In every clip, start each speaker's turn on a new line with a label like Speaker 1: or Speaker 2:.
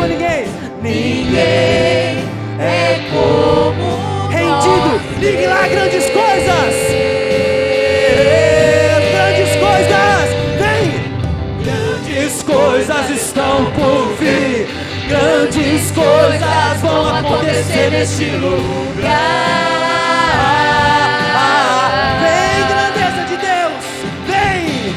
Speaker 1: a ninguém.
Speaker 2: Ninguém é como
Speaker 1: Rendido, ligue lá, grandes coisas. Grandes coisas, vem. Grandes coisas estão por vir. Grandes coisas vão acontecer neste lugar. Vem, grandeza de Deus, vem.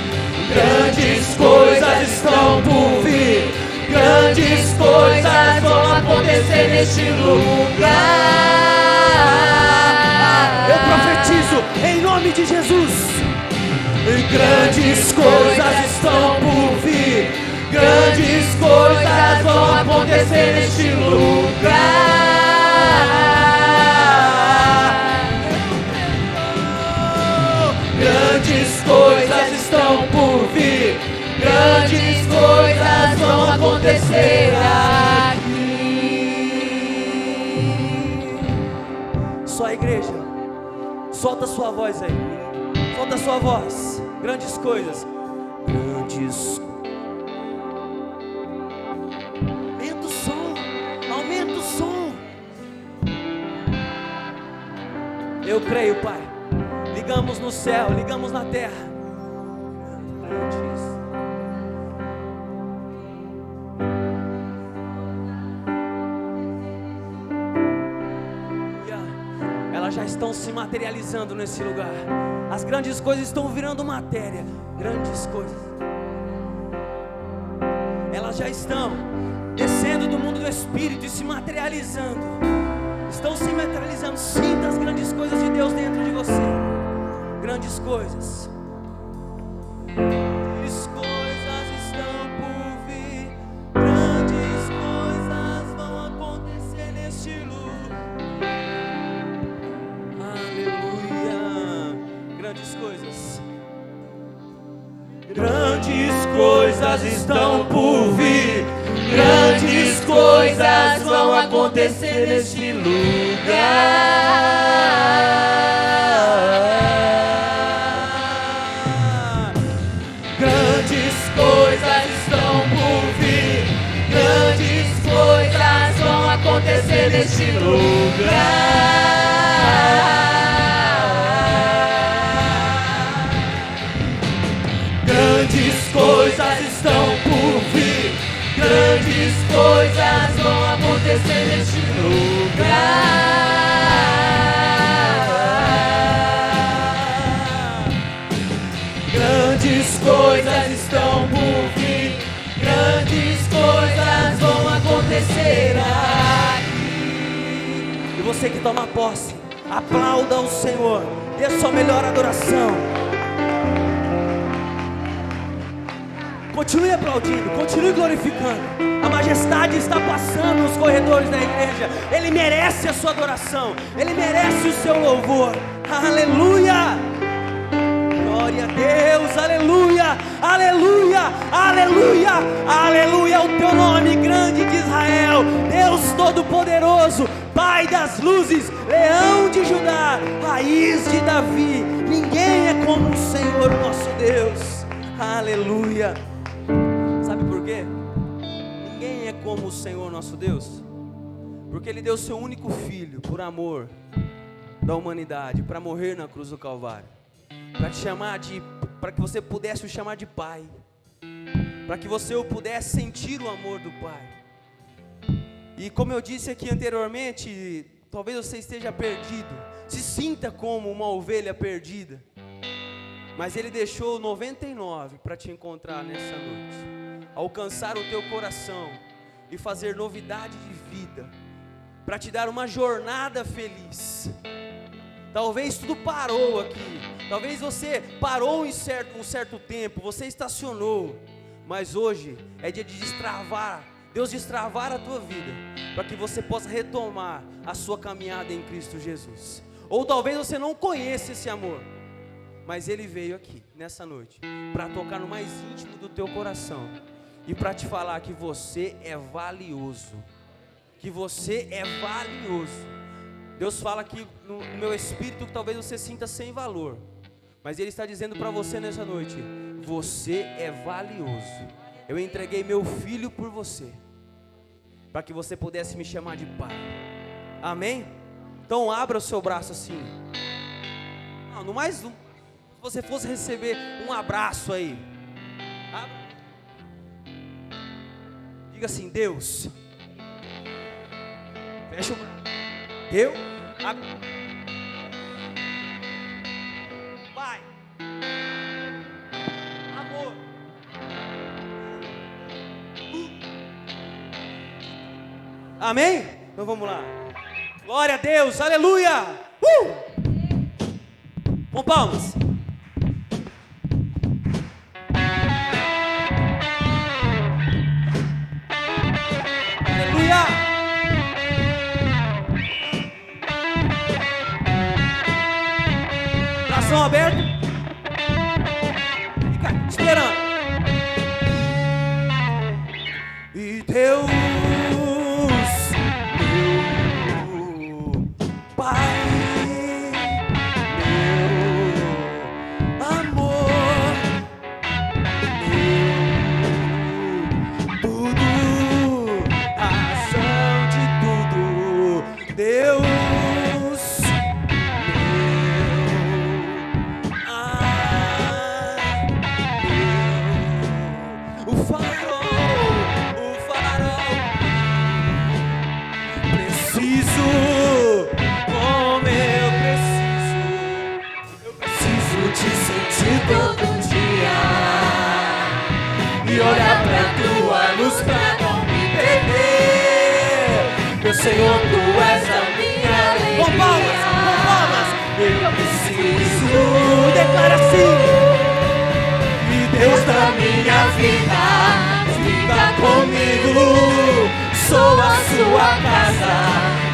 Speaker 1: Grandes coisas estão por vir. Grandes coisas vão acontecer neste lugar. Eu profetizo em nome de Jesus. Grandes coisas estão por vir. Grandes coisas vão acontecer neste lugar. Grandes coisas estão por vir. Grandes coisas vão acontecer aqui. Só a igreja, solta a sua voz aí. Solta a sua voz. Grandes coisas. Grandes. Aumenta o som. Aumenta o som. Eu creio, Pai. Ligamos no céu, ligamos na terra. Elas já estão se materializando nesse lugar. As grandes coisas estão virando matéria. Grandes coisas. Elas já estão descendo do mundo do Espírito e se materializando. Estão se materializando. Sinta as grandes coisas de Deus dentro de você. Grandes coisas. Grandes coisas estão por vir. Grandes coisas vão acontecer neste lugar. Aleluia. Grandes coisas. Grandes coisas estão por vir. Grandes coisas vão acontecer neste lugar. Grandes coisas estão por vir. Grandes coisas vão acontecer neste lugar. Grandes coisas estão por vir. Grandes coisas vão acontecer neste lugar. Grandes coisas estão por vir. Grandes coisas vão acontecer aqui. E você que toma posse, aplauda o Senhor. Dê sua melhor adoração. Continue aplaudindo, continue glorificando. A majestade está passando nos corredores da igreja. Ele merece a sua adoração. Ele merece o seu louvor. Aleluia! Glória a Deus, aleluia, aleluia, aleluia, aleluia. O teu nome grande de Israel, Deus Todo-Poderoso, Pai das luzes, Leão de Judá, Raiz de Davi. Ninguém é como o Senhor nosso Deus. Aleluia. Sabe por quê? Ninguém é como o Senhor nosso Deus, porque Ele deu seu único filho por amor da humanidade, para morrer na cruz do Calvário, para te chamar para que você pudesse o chamar de Pai, para que você o pudesse sentir o amor do Pai. E como eu disse aqui anteriormente, talvez você esteja perdido, se sinta como uma ovelha perdida, mas Ele deixou 99 para te encontrar nessa noite, alcançar o teu coração e fazer novidade de vida, para te dar uma jornada feliz. Talvez tudo parou aqui, talvez você parou em um certo tempo, você estacionou, mas hoje é dia de destravar, Deus destravar a tua vida, para que você possa retomar a sua caminhada em Cristo Jesus. Ou talvez você não conheça esse amor, mas Ele veio aqui nessa noite para tocar no mais íntimo do teu coração e para te falar que você é valioso, que você é valioso. Deus fala aqui no meu espírito que talvez você sinta sem valor, mas Ele está dizendo para você nessa noite: você é valioso. Eu entreguei meu filho por você. para que você pudesse me chamar de pai. Amém? Então abra o seu braço assim. Não, no mais, se você fosse receber um abraço aí, abra. Diga assim: Deus, fecha o braço. Deus, Pai, amor, amém? Então vamos lá. Glória a Deus, aleluia. Com palmas. Aleluia. Coração aberto. Fica esperando. E Deus, Senhor, Tu és a minha alegria. Com palmas, eu preciso. Declara assim: e Deus da minha vida, fica comigo. Sou a sua casa,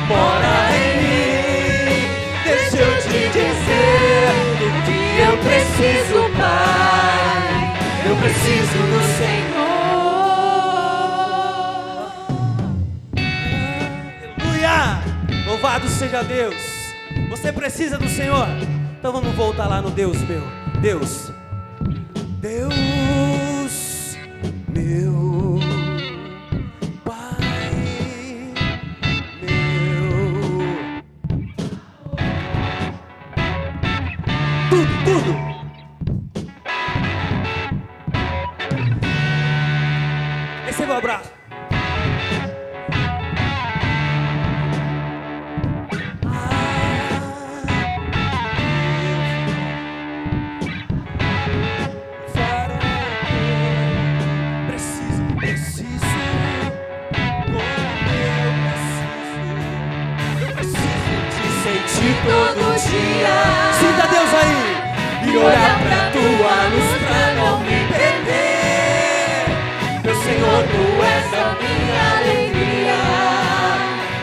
Speaker 1: mora em mim. Deixa eu te dizer do que eu preciso, Pai. Eu preciso do Senhor. Louvado seja Deus. Você precisa do Senhor? Então vamos voltar lá no Deus meu. Deus meu Pai meu. Tudo. Receba o abraço. Todo dia, sinta Deus aí e olhar pra tua luz pra não me perder. Meu Senhor, Tu és a minha alegria.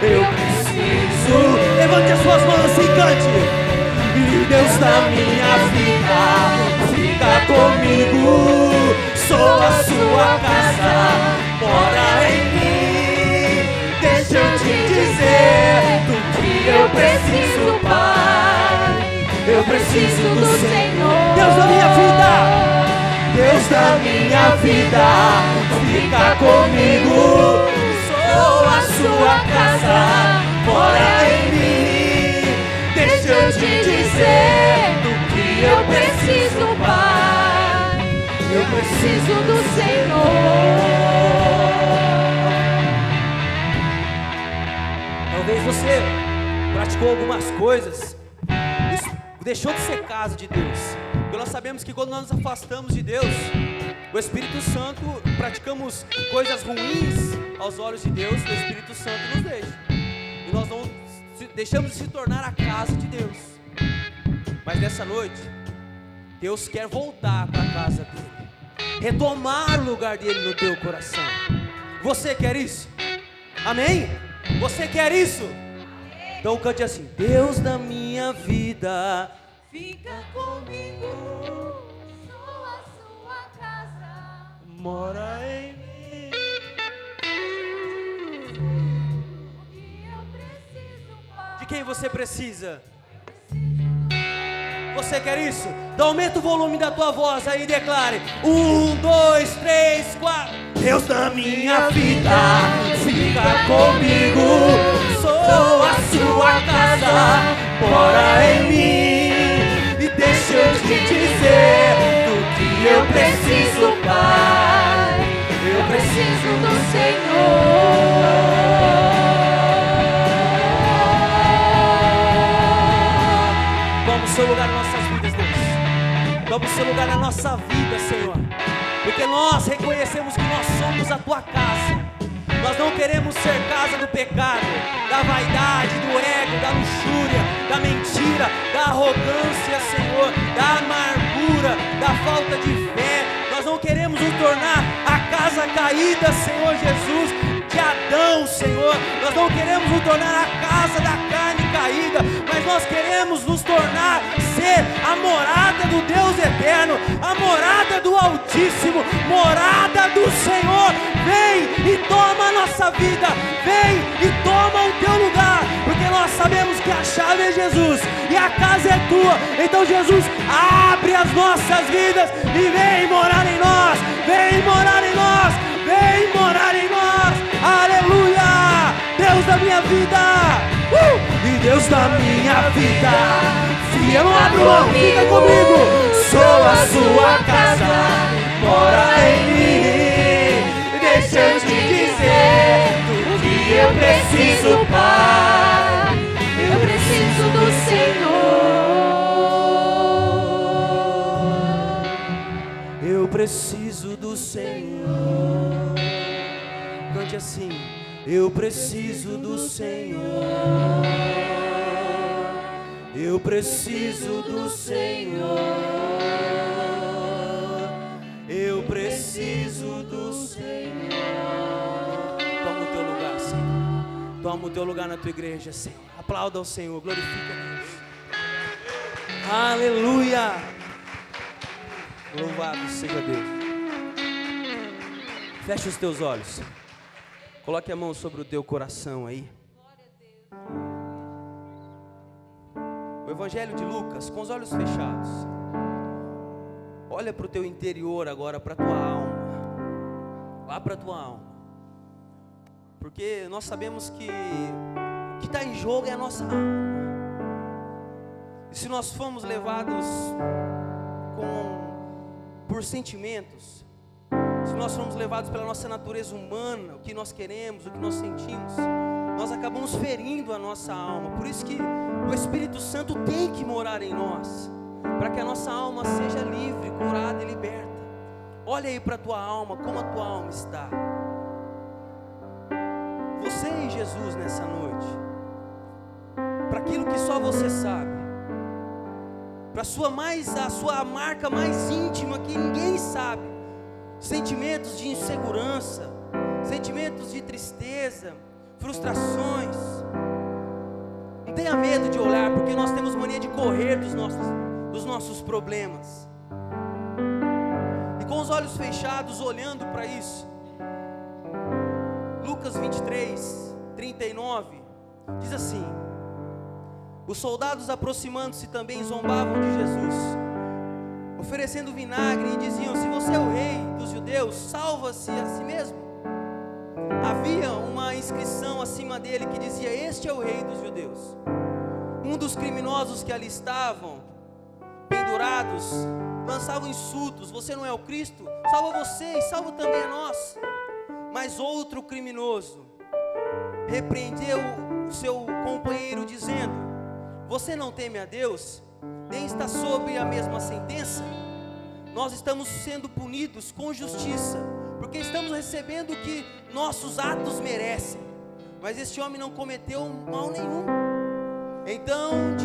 Speaker 1: Eu preciso. Levante as suas mãos assim, cante. E Deus da minha vida, fica comigo. Sou a sua casa, mora em mim. Deixa eu te dizer do que eu preciso, Pai. Eu preciso do Senhor. Deus da minha vida, Deus da minha vida, fica comigo. Sou a sua casa, mora em mim. Deixa eu te dizer do que eu preciso, Pai. Eu preciso do Senhor. Talvez você praticou algumas coisas, isso deixou de ser casa de Deus, porque nós sabemos que quando nós nos afastamos de Deus, o Espírito Santo, praticamos coisas ruins aos olhos de Deus, o Espírito Santo nos deixa, e nós não deixamos de se tornar a casa de Deus. Mas nessa noite, Deus quer voltar para a casa dele, retomar o lugar dele no teu coração. Você quer isso? Amém? Você quer isso? Então cante assim: Deus da minha vida,
Speaker 2: fica comigo. Sou a sua casa,
Speaker 1: mora em mim.
Speaker 2: O que eu preciso, Pai.
Speaker 1: De quem você precisa? Você quer isso? Então aumenta o volume da tua voz aí e declare: 1, 2, 3, 4. Deus da minha vida, fica comigo. Sou a sua casa, mora em mim. E deixa eu te dizer do que eu preciso, Pai. Eu preciso do Senhor. Toma o seu lugar nas nossas vidas, Deus. Toma o seu lugar na nossa vida, Senhor. Porque nós reconhecemos que nós somos a tua casa. Nós não queremos ser casa do pecado, da vaidade, do ego, da luxúria, da mentira, da arrogância, Senhor, da amargura, da falta de fé. Nós não queremos nos tornar a casa caída, Senhor Jesus, de Adão, Senhor. Nós não queremos nos tornar a casa da carne caída, mas nós queremos nos tornar, ser a morada do Deus eterno, a morada do Altíssimo, morada do Senhor. Vem e toma a nossa vida, vem e toma o teu lugar, porque nós sabemos que a chave é Jesus e a casa é tua. Então, Jesus, abre as nossas vidas e vem morar em nós, vem morar em nós, vem morar em nós. Aleluia! Deus da minha vida, e Deus da minha vida, se eu não abro mão, fica comigo. Sou a sua casa, mora em mim. Deixa eu te dizer do que eu preciso, Pai.
Speaker 2: Eu preciso do Senhor.
Speaker 1: Eu preciso do Senhor. Cante assim: eu preciso do Senhor. Eu preciso do Senhor. Eu preciso do Senhor. Toma o teu lugar, Senhor. Toma o teu lugar na tua igreja, Senhor. Aplauda ao Senhor, glorifica a Deus. Aleluia. Louvado seja Deus. Feche os teus olhos. Coloque a mão sobre o teu coração aí. O Evangelho de Lucas, com os olhos fechados. Olha para o teu interior agora, para a tua alma. Vá para a tua alma. Porque nós sabemos que o que está em jogo é a nossa alma. E se nós formos levados por sentimentos, se nós formos levados pela nossa natureza humana, o que nós queremos, o que nós sentimos, nós acabamos ferindo a nossa alma. Por isso que o Espírito Santo tem que morar em nós, para que a nossa alma seja livre, curada e liberta. Olha aí para a tua alma, como a tua alma está. Você e Jesus nessa noite, para aquilo que só você sabe, para a sua marca mais íntima que ninguém sabe, sentimentos de insegurança, sentimentos de tristeza, frustrações. Não tenha medo de olhar, porque nós temos mania de correr dos nossos problemas. E com os olhos fechados, olhando para isso, Lucas 23, 39, diz assim: os soldados, aproximando-se, também zombavam de Jesus, oferecendo vinagre, e diziam: se você é o rei dos judeus, salva-se a si mesmo. Havia uma inscrição acima dele que dizia: este é o rei dos judeus. Um dos criminosos que ali estavam pendurados lançavam insultos: você não é o Cristo? Salva você e salva também a nós. Mas outro criminoso repreendeu o seu companheiro, dizendo: você não teme a Deus, nem está sob a mesma sentença? Nós estamos sendo punidos com justiça, porque estamos recebendo o que nossos atos merecem. Mas este homem não cometeu mal nenhum. Então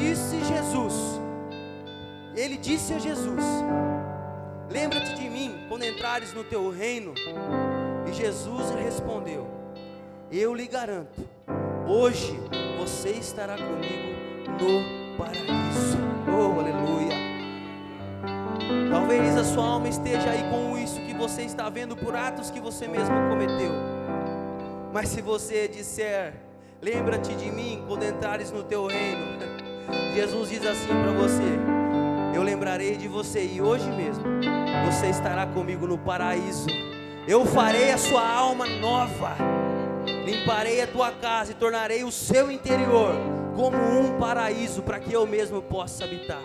Speaker 1: ele disse a Jesus: lembra-te de mim quando entrares no teu reino. E Jesus respondeu: eu lhe garanto, hoje você estará comigo no paraíso. Oh, aleluia. Talvez a sua alma esteja aí com isso que você está vendo por atos que você mesmo cometeu. Mas se você disser: lembra-te de mim quando entrares no teu reino, Jesus diz assim para você: eu lembrarei de você, e hoje mesmo você estará comigo no paraíso. Eu farei a sua alma nova. Limparei a tua casa e tornarei o seu interior como um paraíso, para que eu mesmo possa habitar.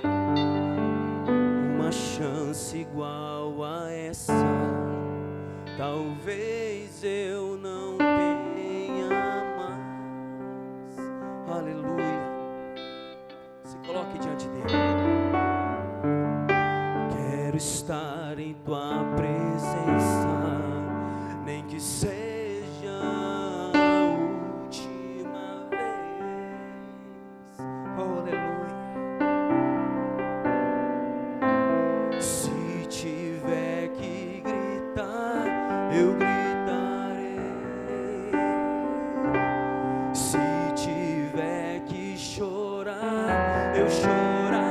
Speaker 1: Uma chance igual a essa, talvez eu não tenha mais. Aleluia. Se coloque diante dele. Quero estar em tua presença, nem que seja a última vez. Oh, aleluia. Se tiver que gritar, eu gritarei. Se tiver que chorar, eu chorarei.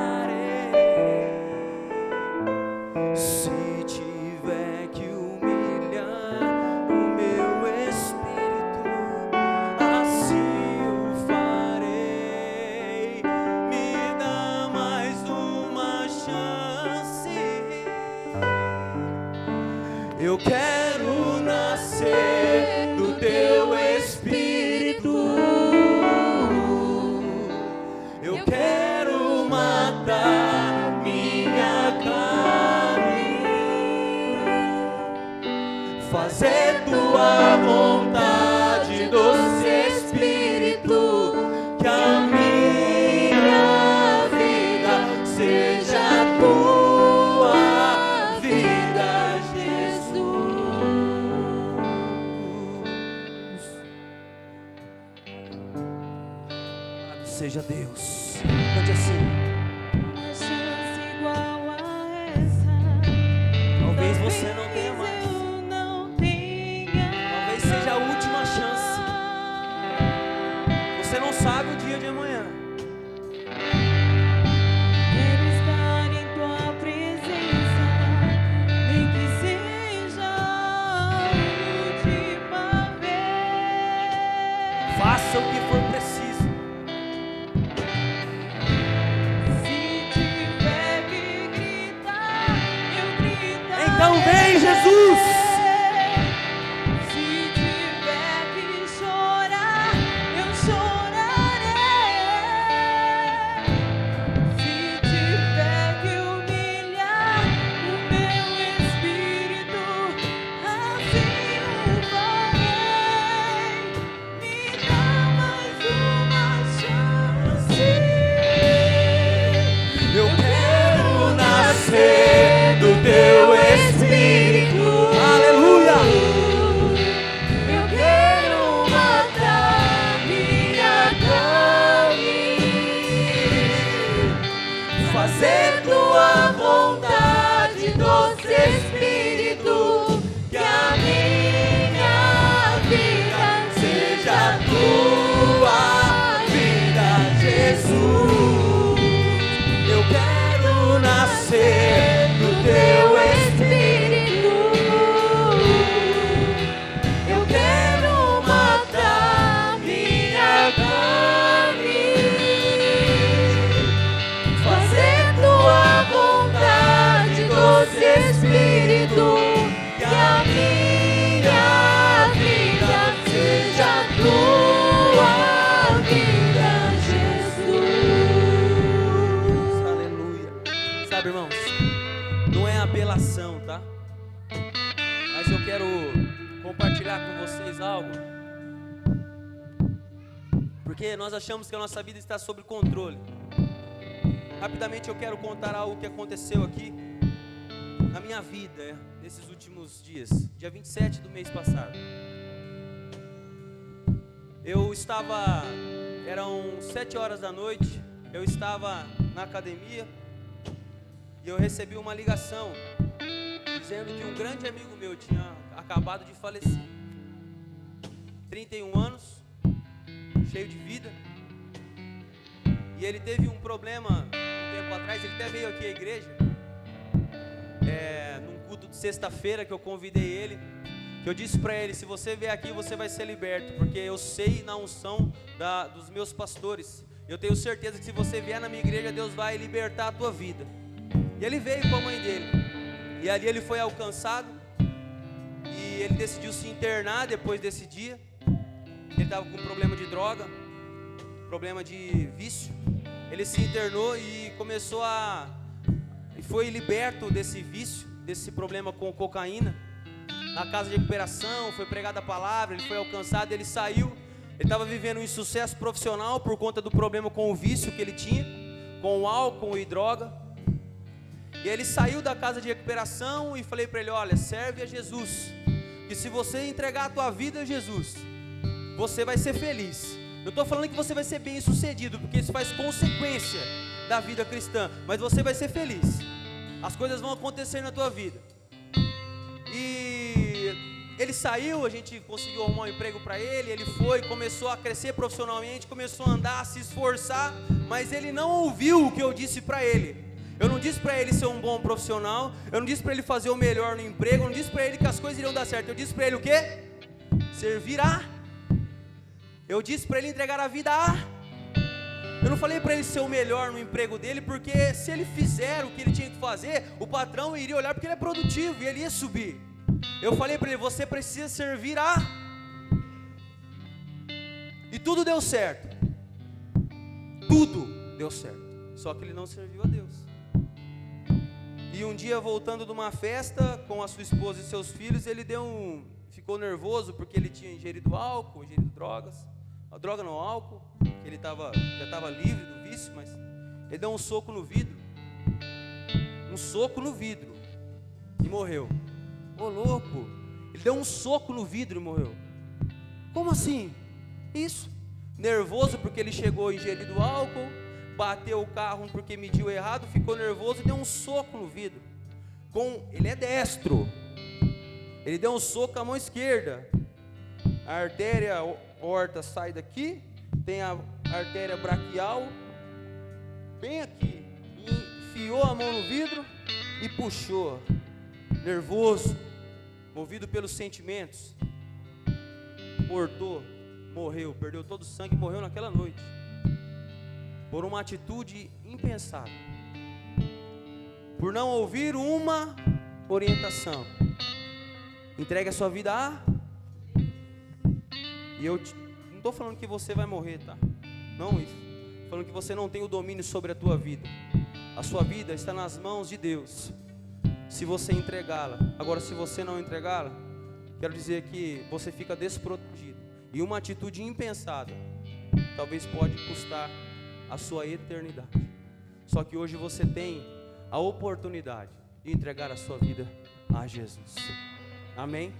Speaker 1: Se tiver que humilhar o meu espírito, assim o farei. Me dá mais uma chance. Eu quero nascer do teu espírito. Eu quero matar minha carne, fazer tua vontade, doce Espírito. Que a minha vida seja a tua vida, Jesus. Louvado seja Deus. Cante assim.
Speaker 2: Uma chance igual a essa,
Speaker 1: Talvez você não tenha mais.
Speaker 2: eu não tenha.
Speaker 1: Talvez seja a última chance. Você não sabe o dia de amanhã.
Speaker 2: Quero estar em tua presença, nem que seja a última vez.
Speaker 1: Faça o que for preciso.
Speaker 2: Se tiver que gritar, eu gritarei.
Speaker 1: Então vem, Jesus.
Speaker 2: Se tiver que chorar, eu chorarei. Se tiver que humilhar o meu espírito, assim o farei. Me dá mais uma chance.
Speaker 1: Eu quero nascer do teu espírito. Aleluia.
Speaker 2: Eu quero matar minha carne,
Speaker 1: Fazer tua vontade, doce Espírito.
Speaker 2: que a minha vida
Speaker 1: Seja a tua vida, Jesus. Eu quero nascer do teu espírito.
Speaker 2: Eu quero matar minha carne, fazer tua vontade, doce Espírito. Que a minha vida seja a tua vida, Jesus.
Speaker 1: Aleluia. Sabe, irmãos, não é apelação, tá? Mas eu quero compartilhar com vocês algo. Porque nós achamos que a nossa vida está sob controle. Rapidamente eu quero contar algo que aconteceu aqui na minha vida nesses últimos dias. Dia 27 do mês passado. Eram 7 horas da noite, eu estava na academia e eu recebi uma ligação dizendo que um grande amigo meu tinha acabado de falecer. 31 anos, cheio de vida, e ele teve um problema um tempo atrás. Ele até veio aqui à igreja, num culto de sexta-feira que eu convidei ele. Que eu disse para ele: se você vier aqui, você vai ser liberto, porque eu sei na unção dos meus pastores. Eu tenho certeza que se você vier na minha igreja, Deus vai libertar a tua vida. E ele veio com a mãe dele, e ali ele foi alcançado, e ele decidiu se internar depois desse dia. ele estava com problema de droga, problema de vício. Ele se internou e foi liberto desse vício, desse problema com cocaína. Na casa de recuperação, foi pregada a palavra, ele foi alcançado, ele saiu. Ele estava vivendo um insucesso profissional por conta do problema com o vício que ele tinha, com o álcool e droga. E ele saiu da casa de recuperação e falei para ele: olha, serve a Jesus, que se você entregar a tua vida a Jesus, você vai ser feliz. Eu estou falando que você vai ser bem sucedido, porque isso faz consequência da vida cristã, mas você vai ser feliz, as coisas vão acontecer na tua vida. E ele saiu, a gente conseguiu arrumar um emprego para ele, ele foi, começou a crescer profissionalmente, começou a andar, a se esforçar, mas ele não ouviu o que eu disse para ele. Eu não disse para ele ser um bom profissional, eu não disse para ele fazer o melhor no emprego, eu não disse para ele que as coisas iriam dar certo, eu disse para ele o quê? Servir a. Eu disse para ele entregar a vida a. Eu não falei para ele ser o melhor no emprego dele, porque se ele fizer o que ele tinha que fazer, o patrão iria olhar porque ele é produtivo e ele ia subir. Eu falei para ele: você precisa servir a. E tudo deu certo. Tudo deu certo. Só que ele não serviu a Deus. E um dia, voltando de uma festa com a sua esposa e seus filhos, ele ficou nervoso porque ele tinha ingerido álcool, ingerido drogas. A droga não, álcool, que ele já estava livre do vício, mas ele deu um soco no vidro. Um soco no vidro. E morreu. Ô louco, ele deu um soco no vidro e morreu. Como assim? Isso. Nervoso porque ele chegou ingerido álcool, bateu o carro porque mediu errado, ficou nervoso e deu um soco no vidro. Ele é destro. Ele deu um soco com a mão esquerda. A artéria aorta sai daqui, tem a artéria braquial bem aqui. Enfiou a mão no vidro e puxou. Nervoso, movido pelos sentimentos, cortou, morreu, perdeu todo o sangue e morreu naquela noite, por uma atitude impensável, por não ouvir uma orientação. Entregue a sua vida a. E eu não estou falando que você vai morrer, tá? Não isso. Estou falando que você não tem o domínio sobre a tua vida. A sua vida está nas mãos de Deus, se você entregá-la. Agora, se você não entregá-la, quero dizer que você fica desprotegido. E uma atitude impensada talvez pode custar a sua eternidade. Só que hoje você tem a oportunidade de entregar a sua vida a Jesus. Amém?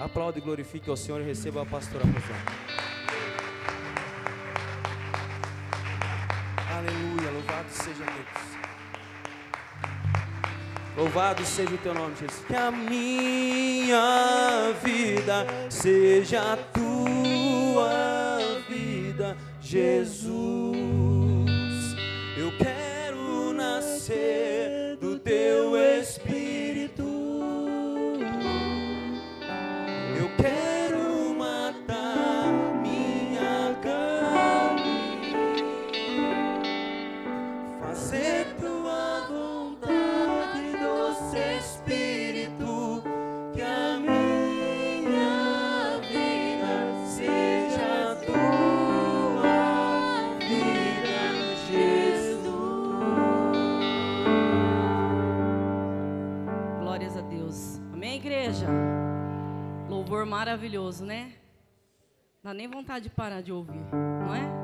Speaker 1: Aplaude e glorifique ao Senhor e receba a pastora Rosana. Aleluia, louvado seja Deus. Louvado seja o teu nome, Jesus. Que a minha vida seja a tua vida, Jesus. Eu quero nascer do teu Espírito. Eu quero matar minha carne, fazer tua vontade, doce Espírito. Que a minha vida seja a tua vida, Jesus.
Speaker 2: Glórias a Deus. Amém, igreja? Louvor maravilhoso, né? Dá nem vontade de parar de ouvir, não é?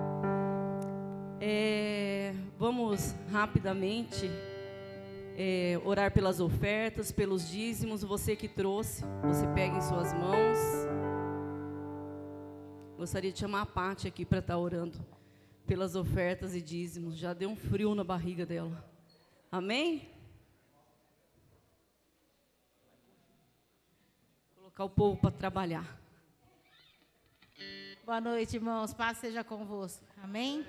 Speaker 2: Vamos rapidamente orar pelas ofertas, pelos dízimos. Você que trouxe, você pega em suas mãos. Gostaria de chamar a Paty aqui para estar orando pelas ofertas e dízimos. Já deu um frio na barriga dela. Amém? Colocar o povo para trabalhar.
Speaker 3: Boa noite, irmãos. Paz seja convosco. Amém?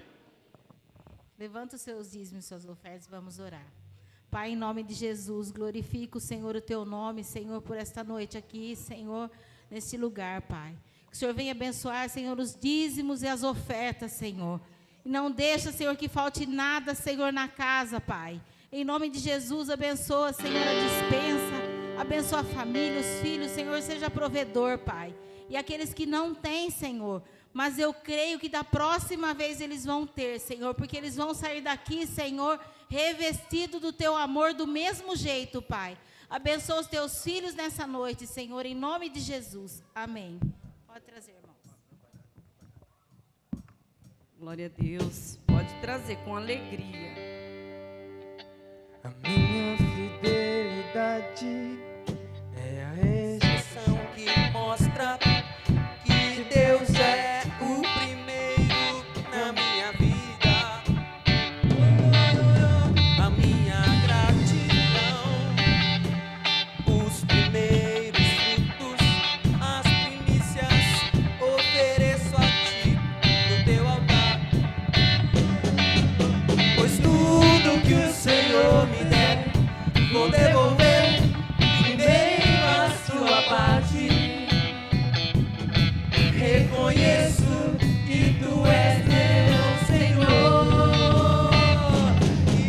Speaker 3: Levanta os seus dízimos, suas ofertas, vamos orar. Pai, em nome de Jesus, glorifica o Senhor, o teu nome, Senhor, por esta noite aqui, Senhor, neste lugar, Pai. Que o Senhor venha abençoar, Senhor, os dízimos e as ofertas, Senhor. E não deixa, Senhor, que falte nada, Senhor, na casa, Pai. Em nome de Jesus, abençoa, Senhor, a despensa, abençoa a família, os filhos, Senhor, seja provedor, Pai. e aqueles que não têm, Senhor. Mas eu creio que da próxima vez eles vão ter, Senhor, porque eles vão sair daqui, Senhor, revestido do teu amor do mesmo jeito, Pai. Abençoa os teus filhos nessa noite, Senhor, em nome de Jesus. Amém. Pode trazer, irmãos.
Speaker 2: Glória a Deus. Pode trazer com alegria.
Speaker 1: A minha fidelidade é a expressão que mostra que Deus é o primeiro na minha vida. A minha gratidão, os primeiros frutos, as primícias, ofereço a ti no teu altar. Pois tudo que o Senhor me der, vou devolver primeiro a sua parte. Reconheço que tu és meu Senhor,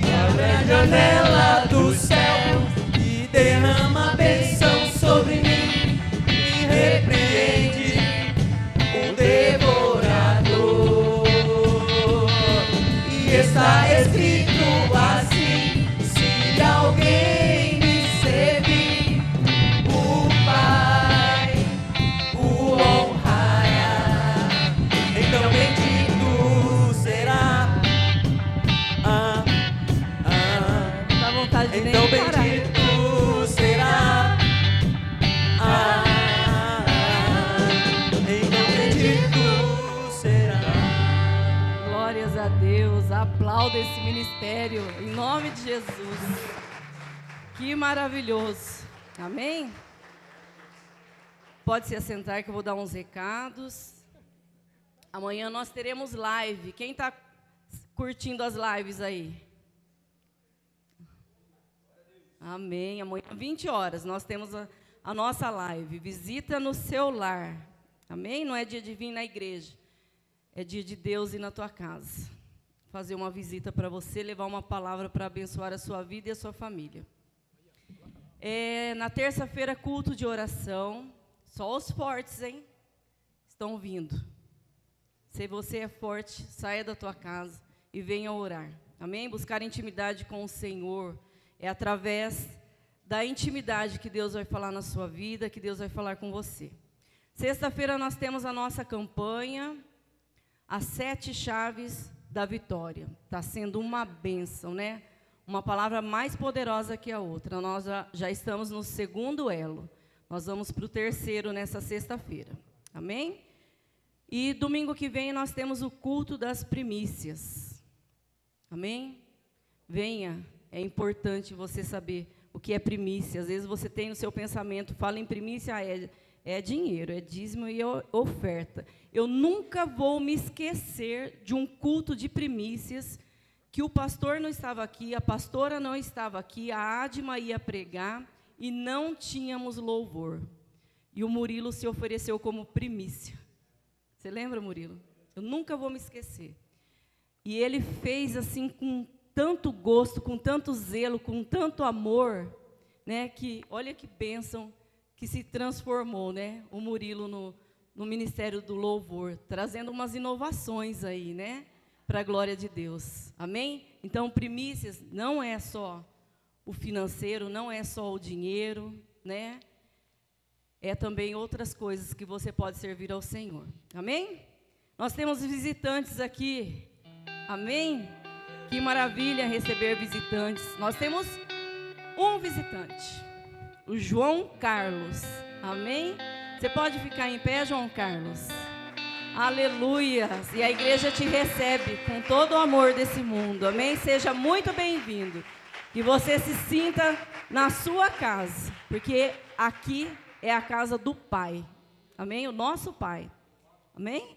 Speaker 1: e abre a janela do céu e derrama a bênção sobre mim, e repreende o devorador. E está escrito assim: se alguém me servir, o Pai o honrará. Então bendito será.
Speaker 2: Dá vontade de nem
Speaker 1: Então
Speaker 2: parar.
Speaker 1: bendito será. Então bendito será.
Speaker 2: Glórias a Deus. Aplauda esse ministério em nome de Jesus. Que maravilhoso. Amém? Pode se assentar que eu vou dar uns recados. Amanhã nós teremos live. Quem está curtindo as lives aí? Amém. Amanhã, 20 horas, nós temos a nossa live. Visita no seu lar. Amém? Não é dia de vir na igreja. É dia de Deus ir na tua casa. Fazer uma visita para você, levar uma palavra para abençoar a sua vida e a sua família. Na terça-feira, culto de oração. Só os fortes, hein? Estão vindo. Se você é forte, saia da tua casa e venha orar. Amém? Buscar intimidade com o Senhor. É através da intimidade que Deus vai falar na sua vida, que Deus vai falar com você. Sexta-feira nós temos a nossa campanha, as 7 chaves da vitória. Está sendo uma bênção, né? Uma palavra mais poderosa que a outra. Nós já estamos no 2º elo. Nós vamos para o 3º nessa sexta-feira. Amém? E domingo que vem nós temos o culto das primícias. Amém? Venha. É importante você saber o que é primícia. Às vezes você tem no seu pensamento, fala em primícia, é dinheiro, é dízimo e oferta. Eu nunca vou me esquecer de um culto de primícias que o pastor não estava aqui, a pastora não estava aqui, a Adma ia pregar e não tínhamos louvor. E o Murilo se ofereceu como primícia. Você lembra, Murilo? Eu nunca vou me esquecer. E ele fez assim com tanto gosto, com tanto zelo, com tanto amor, né, que olha que bênção que se transformou, né, o Murilo no Ministério do Louvor, trazendo umas inovações aí, né, para a glória de Deus. Amém? Então, primícias não é só o financeiro, não é só o dinheiro, né? É também outras coisas que você pode servir ao Senhor. Amém? Nós temos visitantes aqui. Amém? Que maravilha receber visitantes. Nós temos um visitante, o João Carlos. Amém? Você pode ficar em pé, João Carlos? Aleluia! E a igreja te recebe com todo o amor desse mundo. Amém? Seja muito bem-vindo. Que você se sinta na sua casa, porque aqui é a casa do Pai. Amém? O nosso Pai. Amém?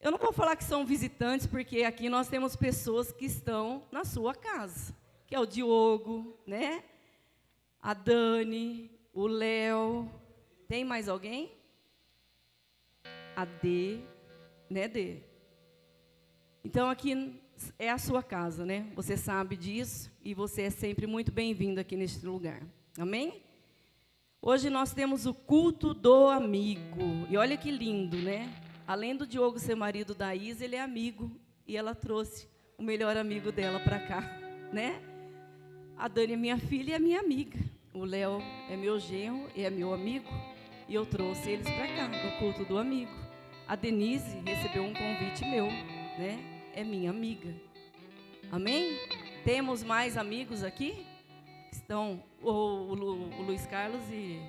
Speaker 2: Eu não vou falar que são visitantes, porque aqui nós temos pessoas que estão na sua casa, que é o Diogo, né? A Dani, o Léo. Tem mais alguém? A D, né, D? Então, aqui é a sua casa, né? Você sabe disso e você é sempre muito bem-vindo aqui neste lugar. Amém? Hoje nós temos o culto do amigo. E olha que lindo, né? Além do Diogo ser marido da Isa, ele é amigo. E ela trouxe o melhor amigo dela para cá, né? A Dani é minha filha e é minha amiga. O Léo é meu genro e é meu amigo. E eu trouxe eles para cá, no culto do amigo. A Denise recebeu um convite meu, né? É minha amiga. Amém? Temos mais amigos aqui? Estão o Luiz Carlos e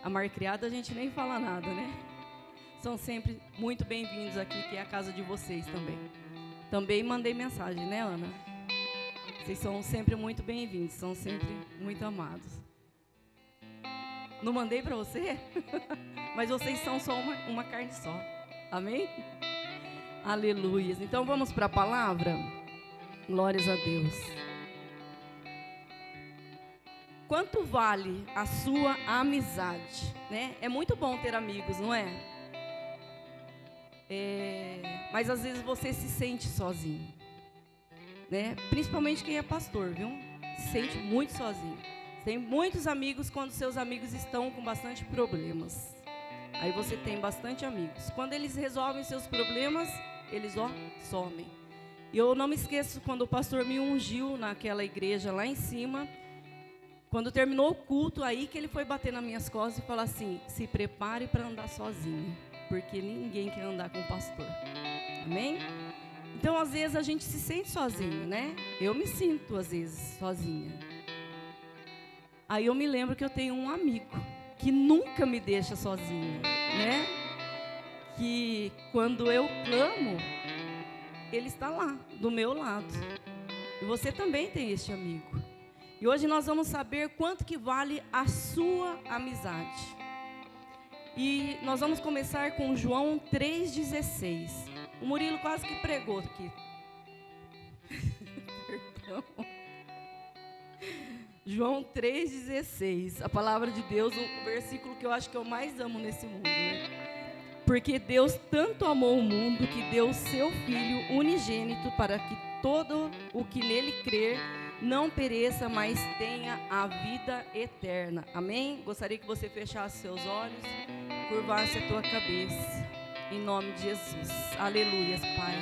Speaker 2: a Marcriada, a gente nem fala nada, né? São sempre muito bem-vindos aqui, que é a casa de vocês também. Também mandei mensagem, né, Ana? Vocês são sempre muito bem-vindos, são sempre muito amados. Não mandei para você? Mas vocês são só uma carne só. Amém? Aleluia. Então vamos para a palavra? Glórias a Deus. Quanto vale a sua amizade? Né? É muito bom ter amigos, não é? Mas às vezes você se sente sozinho, né? Principalmente quem é pastor, viu? Se sente muito sozinho. Tem muitos amigos quando seus amigos estão com bastante problemas. Aí você tem bastante amigos. Quando eles resolvem seus problemas, eles somem. E eu não me esqueço quando o pastor me ungiu naquela igreja lá em cima. Quando terminou o culto, aí que ele foi bater nas minhas costas e falar assim: se prepare para andar sozinho, porque ninguém quer andar com o pastor. Amém? Então, às vezes, a gente se sente sozinho, né? Eu me sinto, às vezes, sozinha. Aí eu me lembro que eu tenho um amigo que nunca me deixa sozinha, né? Que quando eu clamo, ele está lá, do meu lado. E você também tem este amigo. E hoje nós vamos saber quanto que vale a sua amizade. E nós vamos começar com João 3,16. O Murilo quase que pregou aqui. Perdão. João 3,16. A palavra de Deus, o versículo que eu acho que eu mais amo nesse mundo, né? Porque Deus tanto amou o mundo que deu o seu Filho unigênito para que todo o que nele crer não pereça, mas tenha a vida eterna. Amém? Gostaria que você fechasse seus olhos, curvasse a tua cabeça, em nome de Jesus. Aleluias, Pai.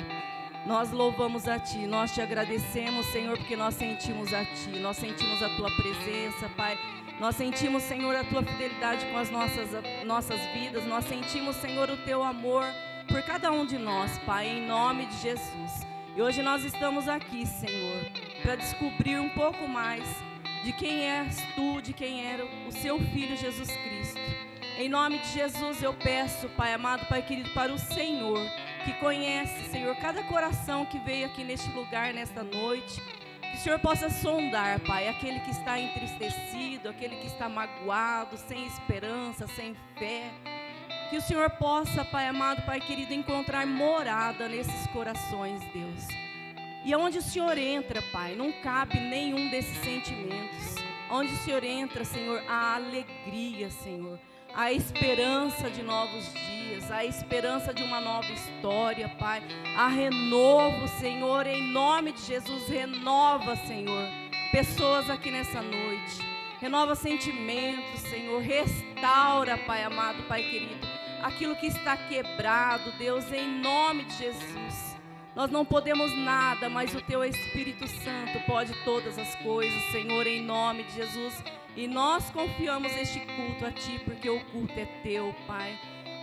Speaker 2: Nós louvamos a Ti, nós Te agradecemos, Senhor, porque nós sentimos a Ti, nós sentimos a Tua presença, Pai. Nós sentimos, Senhor, a Tua fidelidade com as nossas vidas, nós sentimos, Senhor, o Teu amor por cada um de nós, Pai, em nome de Jesus. E hoje nós estamos aqui, Senhor, para descobrir um pouco mais de quem és Tu, de quem era o Seu Filho Jesus Cristo. Em nome de Jesus eu peço, Pai amado, Pai querido, para o Senhor, que conhece, Senhor, cada coração que veio aqui neste lugar, nesta noite, que o Senhor possa sondar, Pai, aquele que está entristecido, aquele que está magoado, sem esperança, sem fé. Que o Senhor possa, Pai amado, Pai querido, encontrar morada nesses corações, Deus. E aonde o Senhor entra, Pai, não cabe nenhum desses sentimentos. Onde o Senhor entra, Senhor, a alegria, Senhor, a esperança de novos dias, a esperança de uma nova história, Pai, a renovo, Senhor, em nome de Jesus, renova, Senhor, pessoas aqui nessa noite, renova sentimentos, Senhor, restaura, Pai amado, Pai querido, aquilo que está quebrado, Deus, em nome de Jesus. Nós não podemos nada, mas o Teu Espírito Santo pode todas as coisas, Senhor, em nome de Jesus. E nós confiamos este culto a Ti, porque o culto é Teu, Pai.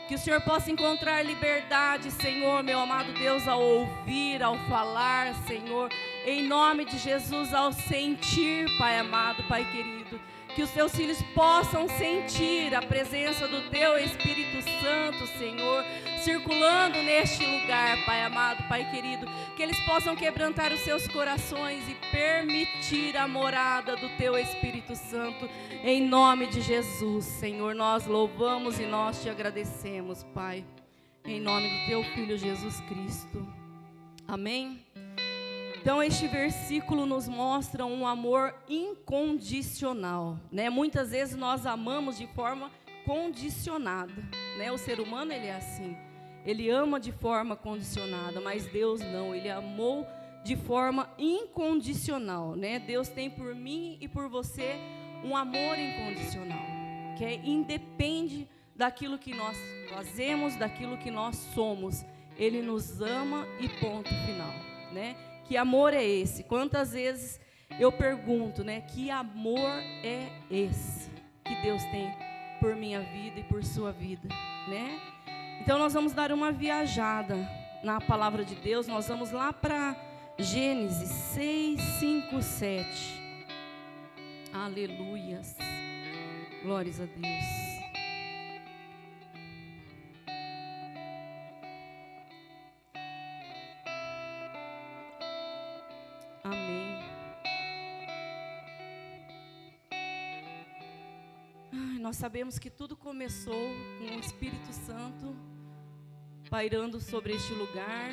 Speaker 2: Que o Senhor possa encontrar liberdade, Senhor, meu amado Deus, ao ouvir, ao falar, Senhor, em nome de Jesus, ao sentir, Pai amado, Pai querido. Que os Teus filhos possam sentir a presença do Teu Espírito Santo, Senhor, circulando neste lugar, Pai amado, Pai querido. Que eles possam quebrantar os seus corações e permitir a morada do Teu Espírito Santo, em nome de Jesus, Senhor. Nós louvamos e nós Te agradecemos, Pai, em nome do Teu Filho Jesus Cristo. Amém? Então, este versículo nos mostra um amor incondicional, né? Muitas vezes nós amamos de forma condicionada, né? O ser humano, ele é assim, ele ama de forma condicionada, mas Deus não, Ele amou de forma incondicional, né? Deus tem por mim e por você um amor incondicional, que independe daquilo que nós fazemos, daquilo que nós somos. Ele nos ama e ponto final, né? Que amor é esse? Quantas vezes eu pergunto, né? Que amor é esse que Deus tem por minha vida e por sua vida, né? Então nós vamos dar uma viajada na palavra de Deus. Nós vamos lá para Gênesis 6, 5, 7. Aleluias. Glórias a Deus. Amém. Nós sabemos que tudo começou com o Espírito Santo pairando sobre este lugar,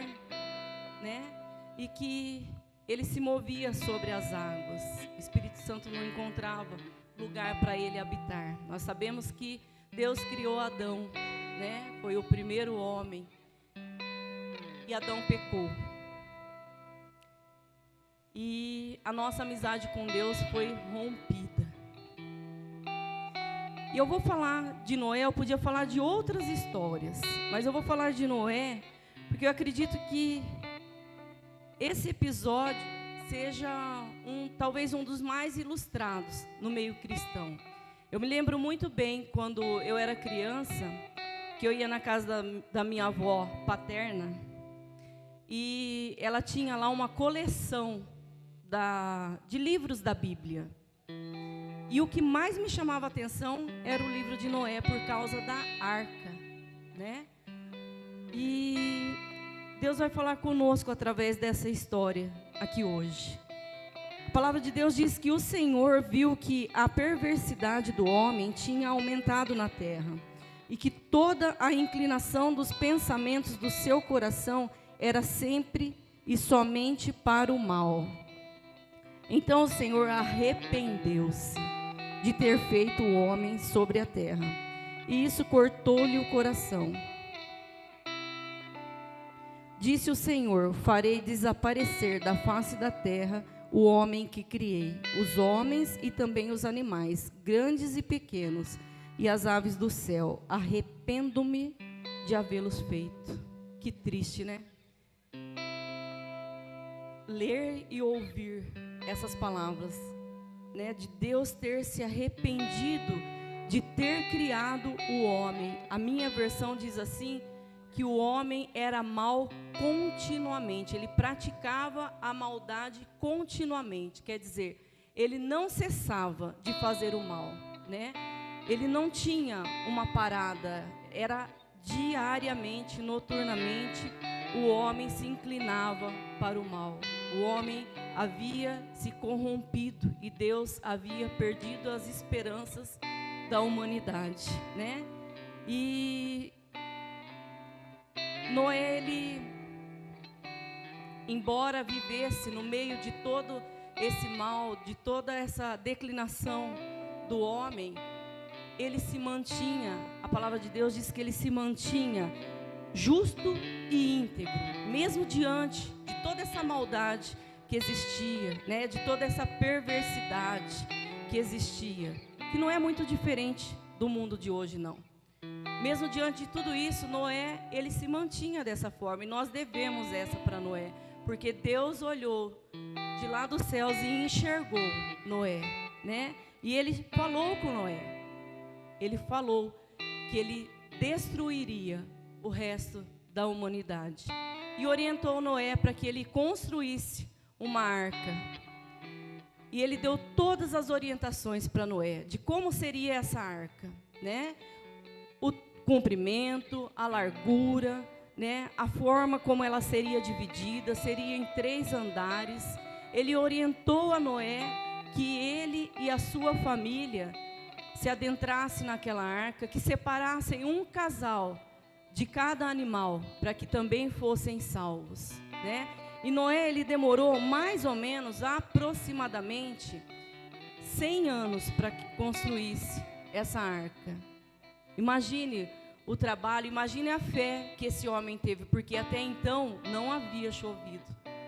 Speaker 2: né? E que ele se movia sobre as águas. O Espírito Santo não encontrava lugar para ele habitar. Nós sabemos que Deus criou Adão, né? Foi o primeiro homem. E Adão pecou. E a nossa amizade com Deus foi rompida. E eu vou falar de Noé, eu podia falar de outras histórias, mas eu vou falar de Noé, porque eu acredito que esse episódio seja talvez um dos mais ilustrados no meio cristão. Eu me lembro muito bem, quando eu era criança, que eu ia na casa da minha avó paterna, e ela tinha lá uma coleção de livros da Bíblia. E o que mais me chamava a atenção era o livro de Noé, por causa da arca, né? E Deus vai falar conosco através dessa história aqui hoje. A palavra de Deus diz que o Senhor viu que a perversidade do homem tinha aumentado na terra, e que toda a inclinação dos pensamentos do seu coração era sempre e somente para o mal. Então o Senhor arrependeu-se de ter feito o homem sobre a terra, e isso cortou-lhe o coração. Disse o Senhor: farei desaparecer da face da terra o homem que criei, os homens e também os animais, grandes e pequenos, e as aves do céu. Arrependo-me de havê-los feito. Que triste, né? Ler e ouvir essas palavras, né, de Deus ter se arrependido de ter criado o homem. A minha versão diz assim, que o homem era mau continuamente, ele praticava a maldade continuamente, quer dizer, ele não cessava de fazer o mal, né? Ele não tinha uma parada, era diariamente, noturnamente, o homem se inclinava para o mal. O homem havia se corrompido e Deus havia perdido as esperanças da humanidade, né? E Noé, ele, embora vivesse no meio de todo esse mal, de toda essa declinação do homem, ele se mantinha, a palavra de Deus diz que ele se mantinha justo e íntegro, mesmo diante de toda essa maldade que existia, né, de toda essa perversidade que existia, que não é muito diferente do mundo de hoje, não. Mesmo diante de tudo isso, Noé, ele se mantinha dessa forma, e nós devemos essa para Noé, porque Deus olhou de lá dos céus e enxergou Noé, né? E ele falou com Noé, ele falou que ele destruiria o resto da humanidade, e orientou Noé para que ele construísse uma arca. E ele deu todas as orientações para Noé de como seria essa arca, né? O comprimento, a largura, né? A forma como ela seria dividida, seria em 3 andares. Ele orientou a Noé que ele e a sua família se adentrassem naquela arca, que separassem um casal de cada animal, para que também fossem salvos, né? E Noé, ele demorou mais ou menos, aproximadamente 100 anos para que construísse essa arca. Imagine o trabalho, imagine a fé que esse homem teve, porque até então não havia chovido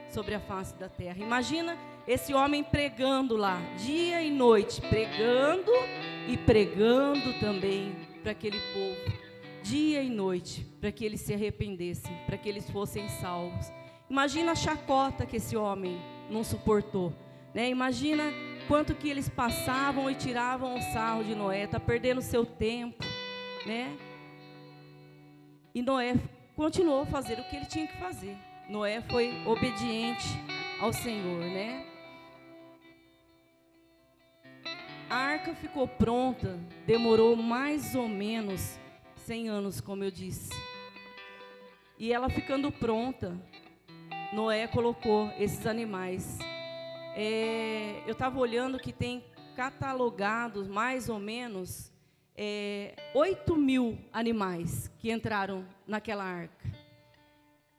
Speaker 2: sobre a face da terra. Imagina esse homem pregando lá, dia e noite, pregando e pregando também para aquele povo, dia e noite, para que eles se arrependessem, para que eles fossem salvos. Imagina a chacota que esse homem não suportou, né? Imagina quanto que eles passavam e tiravam o sarro de Noé, está perdendo seu tempo, né? E Noé continuou a fazer o que ele tinha que fazer. Noé foi obediente ao Senhor, né? A arca ficou pronta, demorou mais ou menos 100 anos, como eu disse. E ela ficando pronta, Noé colocou esses animais. Eu estava olhando que tem catalogados mais ou menos 8.000 animais que entraram naquela arca.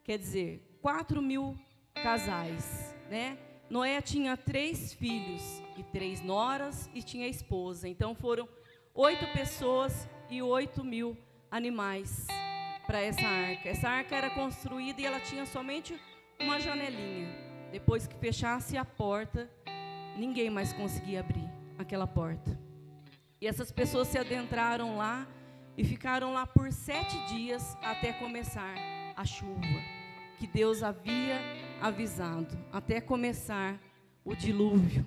Speaker 2: Quer dizer, 4.000 casais, né? Noé tinha 3 filhos e 3 noras e tinha esposa. Então foram 8 pessoas e 8.000 animais para essa arca. Essa arca era construída e ela tinha somente uma janelinha. Depois que fechasse a porta, ninguém mais conseguia abrir aquela porta. E essas pessoas se adentraram lá e ficaram lá por 7 dias até começar a chuva, que Deus havia avisado, até começar o dilúvio,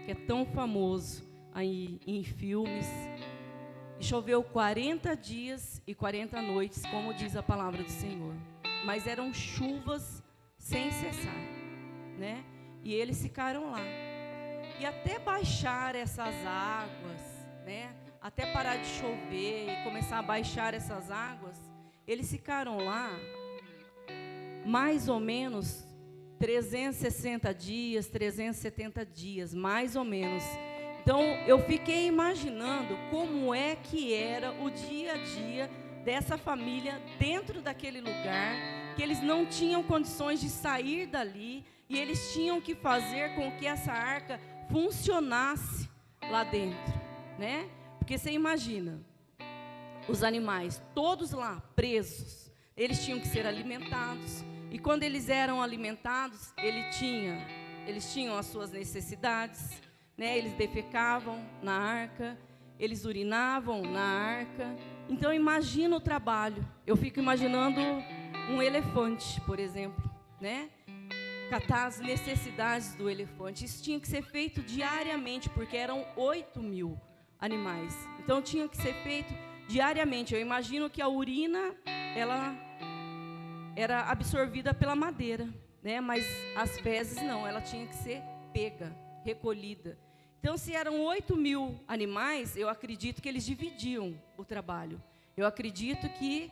Speaker 2: que é tão famoso aí em filmes. E choveu 40 dias e 40 noites, como diz a palavra do Senhor. Mas eram chuvas sem cessar, né? E eles ficaram lá. E até baixar essas águas, né? Até parar de chover e começar a baixar essas águas, eles ficaram lá mais ou menos 360 dias, 370 dias, mais ou menos. Então, eu fiquei imaginando como é que era o dia a dia dessa família dentro daquele lugar, que eles não tinham condições de sair dali, e eles tinham que fazer com que essa arca funcionasse lá dentro, né? Porque você imagina, os animais todos lá presos, eles tinham que ser alimentados, e quando eles eram alimentados, eles tinham as suas necessidades, né? Eles defecavam na arca, eles urinavam na arca. Então imagina o trabalho. Eu fico imaginando um elefante, por exemplo, né? Catar as necessidades do elefante. Isso tinha que ser feito diariamente, porque eram 8.000 animais. Então tinha que ser feito diariamente. Eu imagino que a urina, ela era absorvida pela madeira, né? Mas as fezes não, ela tinha que ser pega, recolhida. Então, se eram 8.000 animais, eu acredito que eles dividiam o trabalho. Eu acredito que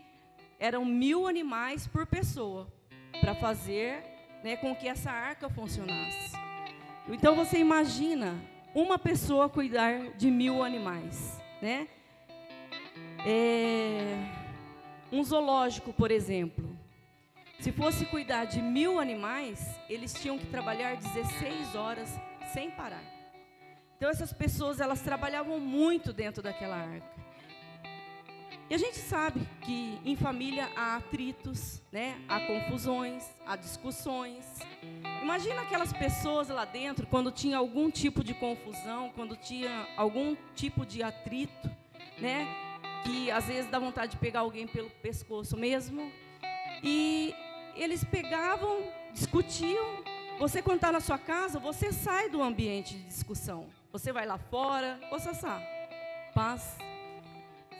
Speaker 2: eram 1.000 animais por pessoa, para fazer, né, com que essa arca funcionasse. Então, você imagina uma pessoa cuidar de 1.000 animais, né? Um zoológico, por exemplo, se fosse cuidar de 1.000 animais, eles tinham que trabalhar 16 horas sem parar. Então, essas pessoas, elas trabalhavam muito dentro daquela arca. E a gente sabe que em família há atritos, né? Há confusões, há discussões. Imagina aquelas pessoas lá dentro, quando tinha algum tipo de confusão, quando tinha algum tipo de atrito, né? Que às vezes dá vontade de pegar alguém pelo pescoço mesmo. E eles pegavam, discutiam. Você, quando está na sua casa, você sai do ambiente de discussão. Você vai lá fora, ô Sassá, paz.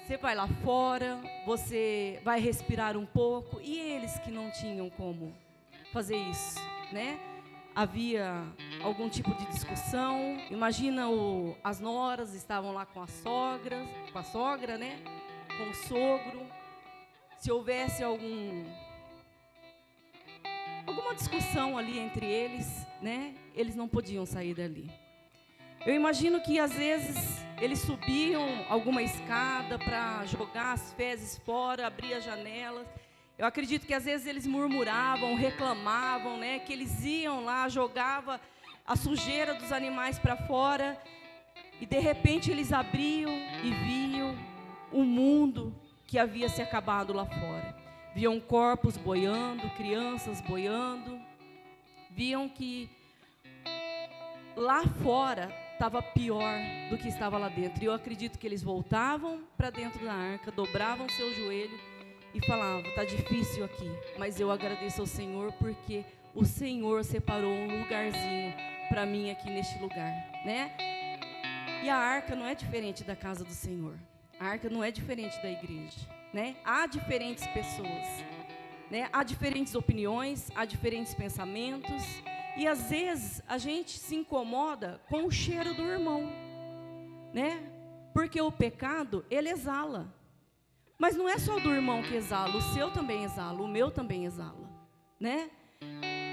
Speaker 2: Você vai lá fora, você vai respirar um pouco. E eles que não tinham como fazer isso, né? Havia algum tipo de discussão. Imagina as noras estavam lá com a sogra, né? Com o sogro. Se houvesse alguma discussão ali entre eles, né? Eles não podiam sair dali. Eu imagino que às vezes eles subiam alguma escada para jogar as fezes fora, abrir as janelas. Eu acredito que às vezes eles murmuravam, reclamavam, né? Que eles iam lá, jogavam a sujeira dos animais para fora, e de repente eles abriam e viam o mundo que havia se acabado lá fora. Viam corpos boiando, crianças boiando. Viam que lá fora estava pior do que estava lá dentro. E eu acredito que eles voltavam para dentro da arca, dobravam seu joelho e falavam: está difícil aqui, mas eu agradeço ao Senhor porque o Senhor separou um lugarzinho para mim aqui neste lugar, né? E a arca não é diferente da casa do Senhor. A arca não é diferente da igreja, né? Há diferentes pessoas, né? Há diferentes opiniões, há diferentes pensamentos. E às vezes a gente se incomoda com o cheiro do irmão, né? Porque o pecado, ele exala. Mas não é só do irmão que exala, o seu também exala, o meu também exala, né?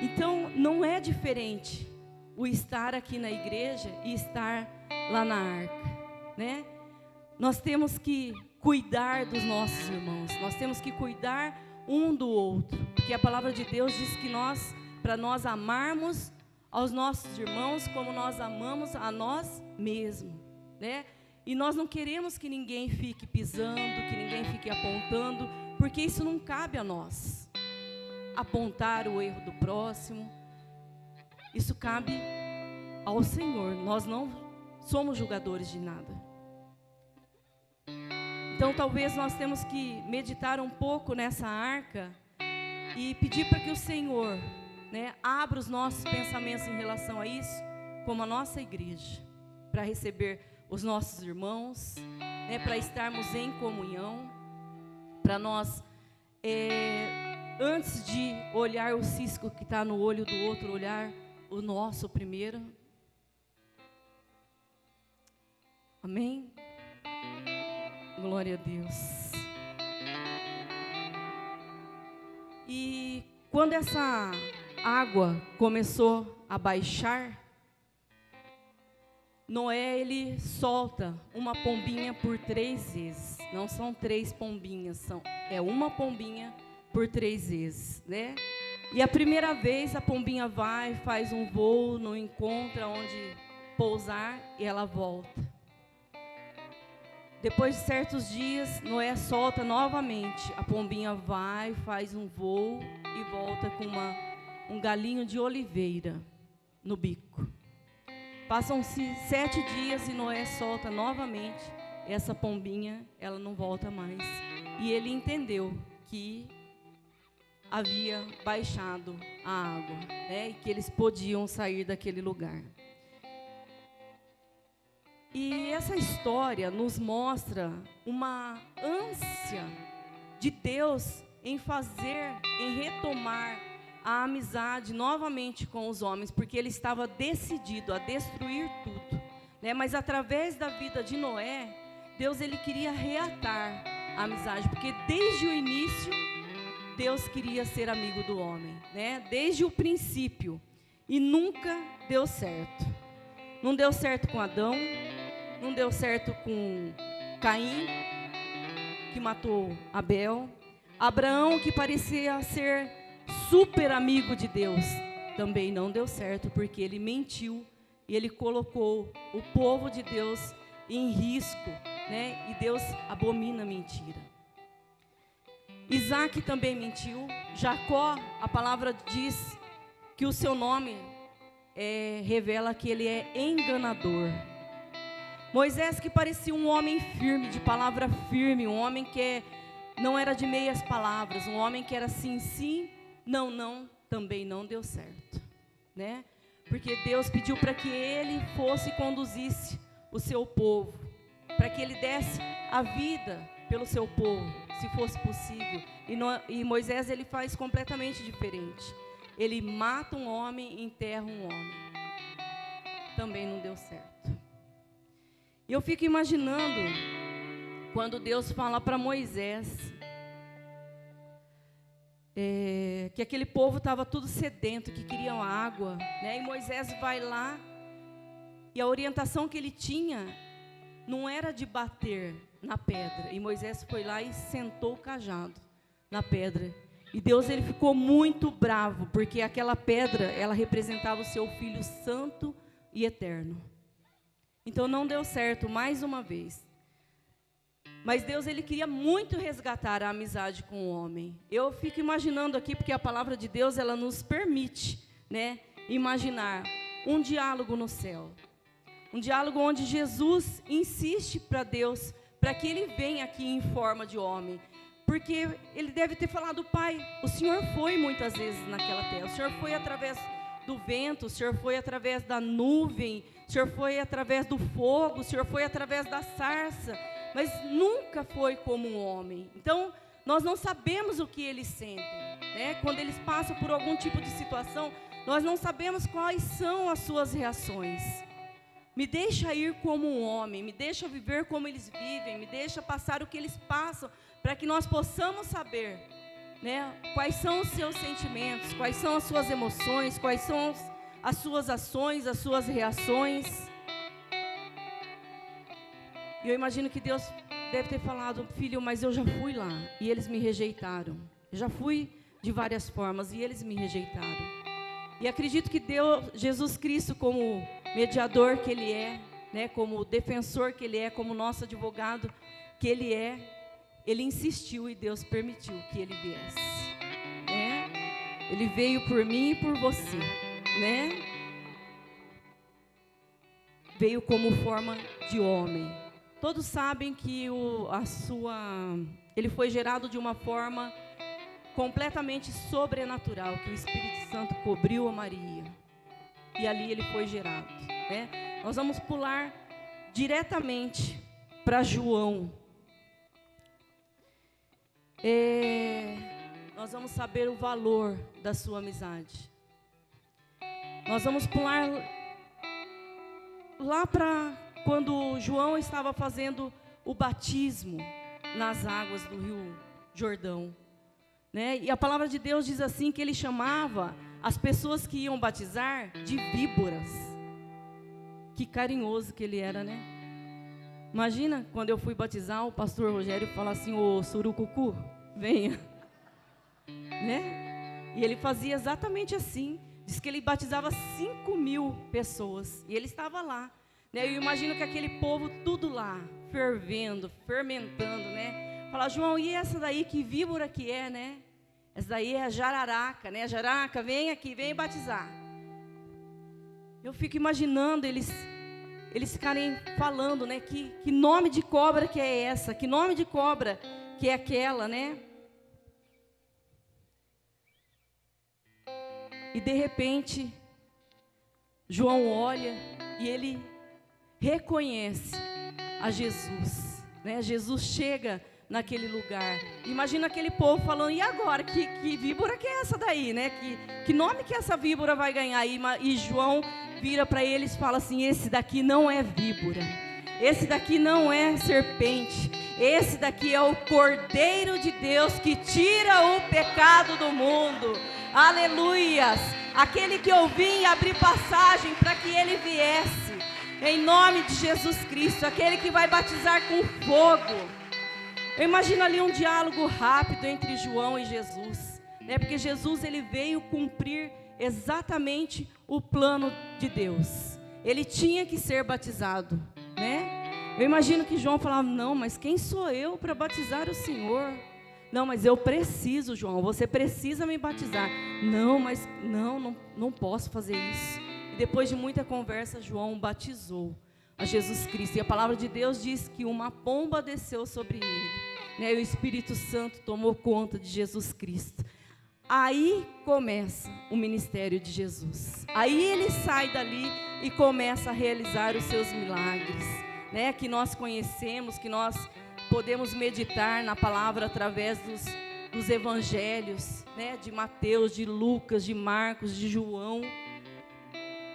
Speaker 2: Então não é diferente o estar aqui na igreja e estar lá na arca, né? Nós temos que cuidar dos nossos irmãos, nós temos que cuidar um do outro, porque a palavra de Deus diz que para nós amarmos aos nossos irmãos como nós amamos a nós mesmos, né? E nós não queremos que ninguém fique pisando, que ninguém fique apontando, porque isso não cabe a nós. Apontar o erro do próximo, isso cabe ao Senhor. Nós não somos julgadores de nada. Então talvez nós temos que meditar um pouco nessa arca e pedir para que o Senhor, né, abra os nossos pensamentos em relação a isso, como a nossa igreja, para receber os nossos irmãos, né, para estarmos em comunhão, para nós, antes de olhar o cisco que está no olho do outro, olhar o nosso primeiro. Amém? Glória a Deus. E quando essa água começou a baixar, Noé, ele solta uma pombinha por 3 vezes. Não são 3 pombinhas, é uma pombinha por 3 vezes, né? E a primeira vez a pombinha vai, faz um voo, não encontra onde pousar e ela volta. Depois de certos dias, Noé solta novamente. A pombinha vai, faz um voo e volta com um galinho de oliveira no bico. Passam-se 7 dias e Noé solta novamente. Essa pombinha, ela não volta mais. E ele entendeu que havia baixado a água, né? E que eles podiam sair daquele lugar. E essa história nos mostra uma ânsia de Deus em retomar a amizade novamente com os homens, porque ele estava decidido a destruir tudo, né? Mas através da vida de Noé, Deus, ele queria reatar a amizade, porque desde o início Deus queria ser amigo do homem, né? Desde o princípio, e nunca deu certo. Não deu certo com Adão, não deu certo com Caim, que matou Abel. Abraão, que parecia ser super amigo de Deus, também não deu certo, porque ele mentiu e ele colocou o povo de Deus em risco, né? E Deus abomina a mentira. Isaac também mentiu. Jacó, a palavra diz que o seu nome revela que ele é enganador. Moisés, que parecia um homem firme, de palavra firme, um homem que não era de meias palavras, um homem que era sim, sim, não, não, também não deu certo, né? Porque Deus pediu para que ele fosse e conduzisse o seu povo, para que ele desse a vida pelo seu povo, se fosse possível. E Moisés, ele faz completamente diferente. Ele mata um homem e enterra um homem. Também não deu certo. E eu fico imaginando quando Deus fala para Moisés que aquele povo estava tudo sedento, que queriam água, né? E Moisés vai lá e a orientação que ele tinha não era de bater na pedra. E Moisés foi lá e sentou o cajado na pedra. E Deus, ele ficou muito bravo, porque aquela pedra, ela representava o seu Filho Santo e Eterno. Então não deu certo mais uma vez. Mas Deus, ele queria muito resgatar a amizade com o homem. Eu fico imaginando aqui, porque a palavra de Deus, ela nos permite, né, imaginar um diálogo no céu. Um diálogo onde Jesus insiste para Deus, para que ele venha aqui em forma de homem. Porque ele deve ter falado: Pai, o Senhor foi muitas vezes naquela terra. O Senhor foi através do vento, o Senhor foi através da nuvem, o Senhor foi através do fogo, o Senhor foi através da sarça, mas nunca foi como um homem. Então, nós não sabemos o que eles sentem, né? Quando eles passam por algum tipo de situação, nós não sabemos quais são as suas reações. Me deixa ir como um homem, me deixa viver como eles vivem, me deixa passar o que eles passam, para que nós possamos saber, né, quais são os seus sentimentos, quais são as suas emoções, quais são as suas ações, as suas reações. E eu imagino que Deus deve ter falado: filho, mas eu já fui lá e eles me rejeitaram. Eu já fui de várias formas e eles me rejeitaram. E acredito que Deus, Jesus Cristo, como mediador que Ele é, né, como defensor que Ele é, como nosso advogado que Ele é, Ele insistiu e Deus permitiu que Ele viesse, né? Ele veio por mim e por você, né? Veio como forma de homem. Todos sabem que ele foi gerado de uma forma completamente sobrenatural, que o Espírito Santo cobriu a Maria. E ali ele foi gerado, né? Nós vamos pular diretamente para João. Nós vamos saber o valor da sua amizade. Nós vamos pular lá para quando João estava fazendo o batismo nas águas do Rio Jordão, né? E a palavra de Deus diz assim, que ele chamava as pessoas que iam batizar de víboras. Que carinhoso que ele era, né? Imagina, quando eu fui batizar, o pastor Rogério fala assim: ô surucucu, venha, né? E ele fazia exatamente assim. Diz que ele batizava 5.000 pessoas, e ele estava lá, né? Eu imagino que aquele povo tudo lá, fervendo, fermentando, né? Fala: João, e essa daí, que víbora que é, né? Essa daí é a jararaca, né? A jararaca, vem aqui, vem batizar. Eu fico imaginando eles ficarem falando, né? Que nome de cobra que é essa? Que nome de cobra que é aquela, né? E de repente, João olha e ele reconhece a Jesus, né? Jesus chega naquele lugar. Imagina aquele povo falando: e agora? Que víbora que é essa daí, né? Que nome que essa víbora vai ganhar? E João vira para eles e fala assim: esse daqui não é víbora, esse daqui não é serpente, esse daqui é o Cordeiro de Deus que tira o pecado do mundo. Aleluias! Aquele que eu vim abrir passagem para que ele viesse, em nome de Jesus Cristo, aquele que vai batizar com fogo. Eu imagino ali um diálogo rápido entre João e Jesus, né? Porque Jesus, ele veio cumprir exatamente o plano de Deus. Ele tinha que ser batizado, né? Eu imagino que João falava: não, mas quem sou eu para batizar o Senhor? Não, mas eu preciso, João, você precisa me batizar. Não, mas não posso fazer isso. E depois de muita conversa, João batizou a Jesus Cristo. E a palavra de Deus diz que uma pomba desceu sobre ele, né? E o Espírito Santo tomou conta de Jesus Cristo. Aí começa o ministério de Jesus. Aí ele sai dali e começa a realizar os seus milagres, né? Que nós conhecemos, que nós podemos meditar na palavra através dos evangelhos, né? De Mateus, de Lucas, de Marcos, de João.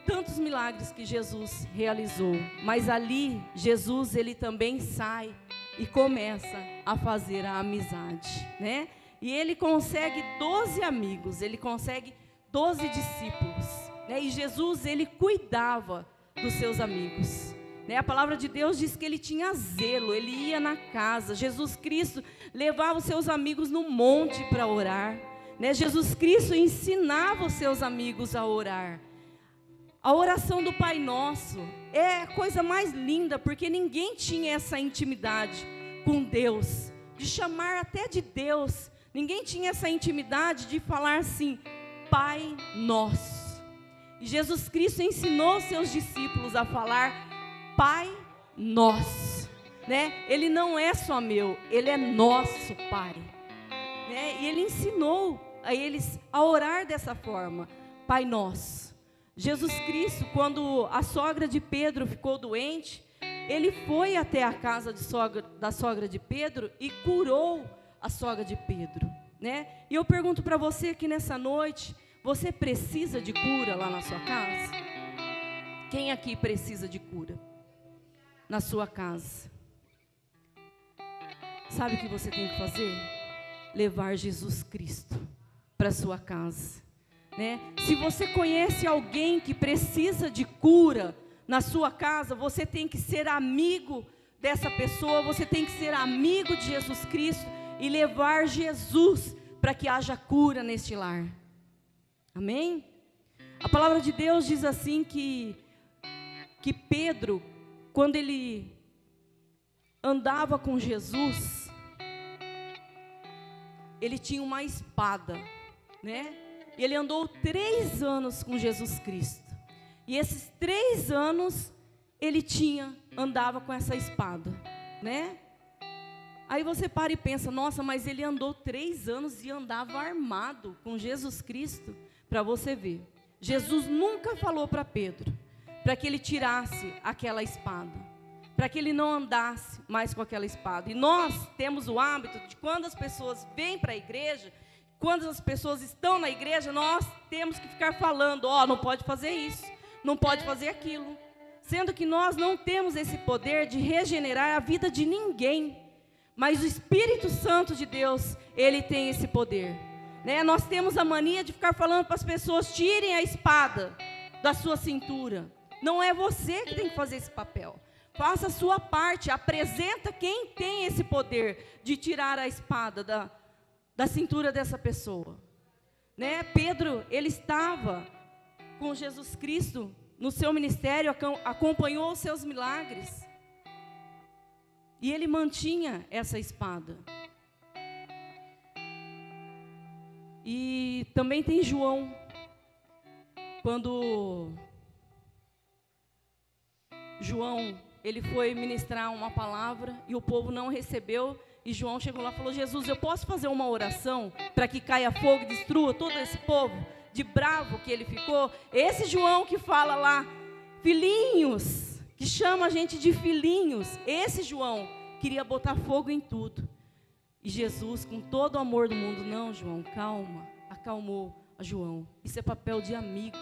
Speaker 2: Tantos milagres que Jesus realizou. Mas ali, Jesus, ele também sai e começa a fazer a amizade, né? E ele consegue 12 amigos, ele consegue 12 discípulos, né? E Jesus, ele cuidava dos seus amigos, né? A palavra de Deus diz que ele tinha zelo, ele ia na casa. Jesus Cristo levava os seus amigos no monte para orar, né? Jesus Cristo ensinava os seus amigos a orar. A oração do Pai Nosso é a coisa mais linda, porque ninguém tinha essa intimidade com Deus, de chamar até de Deus. Ninguém tinha essa intimidade de falar assim: Pai Nosso. E Jesus Cristo ensinou seus discípulos a falar Pai Nosso, né? Ele não é só meu, Ele é nosso Pai, né? E Ele ensinou a eles a orar dessa forma, Pai Nosso. Jesus Cristo, quando a sogra de Pedro ficou doente, Ele foi até a casa da sogra de Pedro e curou a sogra de Pedro, né? E eu pergunto para você aqui nessa noite, você precisa de cura lá na sua casa? Quem aqui precisa de cura na sua casa? Sabe o que você tem que fazer? Levar Jesus Cristo para sua casa, né? Se você conhece alguém que precisa de cura na sua casa, você tem que ser amigo dessa pessoa, você tem que ser amigo de Jesus Cristo e levar Jesus para que haja cura neste lar. Amém? A palavra de Deus diz assim que Pedro, quando ele andava com Jesus, ele tinha uma espada, né? E ele andou 3 anos com Jesus Cristo. E esses 3 anos ele andava com essa espada, né? Aí você para e pensa, nossa, mas ele andou 3 anos e andava armado com Jesus Cristo, para você ver. Jesus nunca falou para Pedro, para que ele tirasse aquela espada, para que ele não andasse mais com aquela espada. E nós temos o hábito de, quando as pessoas vêm para a igreja, quando as pessoas estão na igreja, nós temos que ficar falando, não pode fazer isso, não pode fazer aquilo, sendo que nós não temos esse poder de regenerar a vida de ninguém, mas o Espírito Santo de Deus, Ele tem esse poder, né? Nós temos a mania de ficar falando para as pessoas, tirem a espada da sua cintura. Não é você que tem que fazer esse papel, faça a sua parte, apresenta quem tem esse poder de tirar a espada da cintura dessa pessoa, né? Pedro, ele estava com Jesus Cristo no seu ministério, acompanhou os seus milagres, e ele mantinha essa espada. E também tem João, quando João, ele foi ministrar uma palavra e o povo não recebeu, e João chegou lá e falou, Jesus, eu posso fazer uma oração para que caia fogo e destrua todo esse povo? De bravo que ele ficou. Esse João que fala lá, filhinhos, que chama a gente de filhinhos, esse João queria botar fogo em tudo. E Jesus, com todo o amor do mundo, não, João, calma, acalmou a João. Isso é papel de amigo,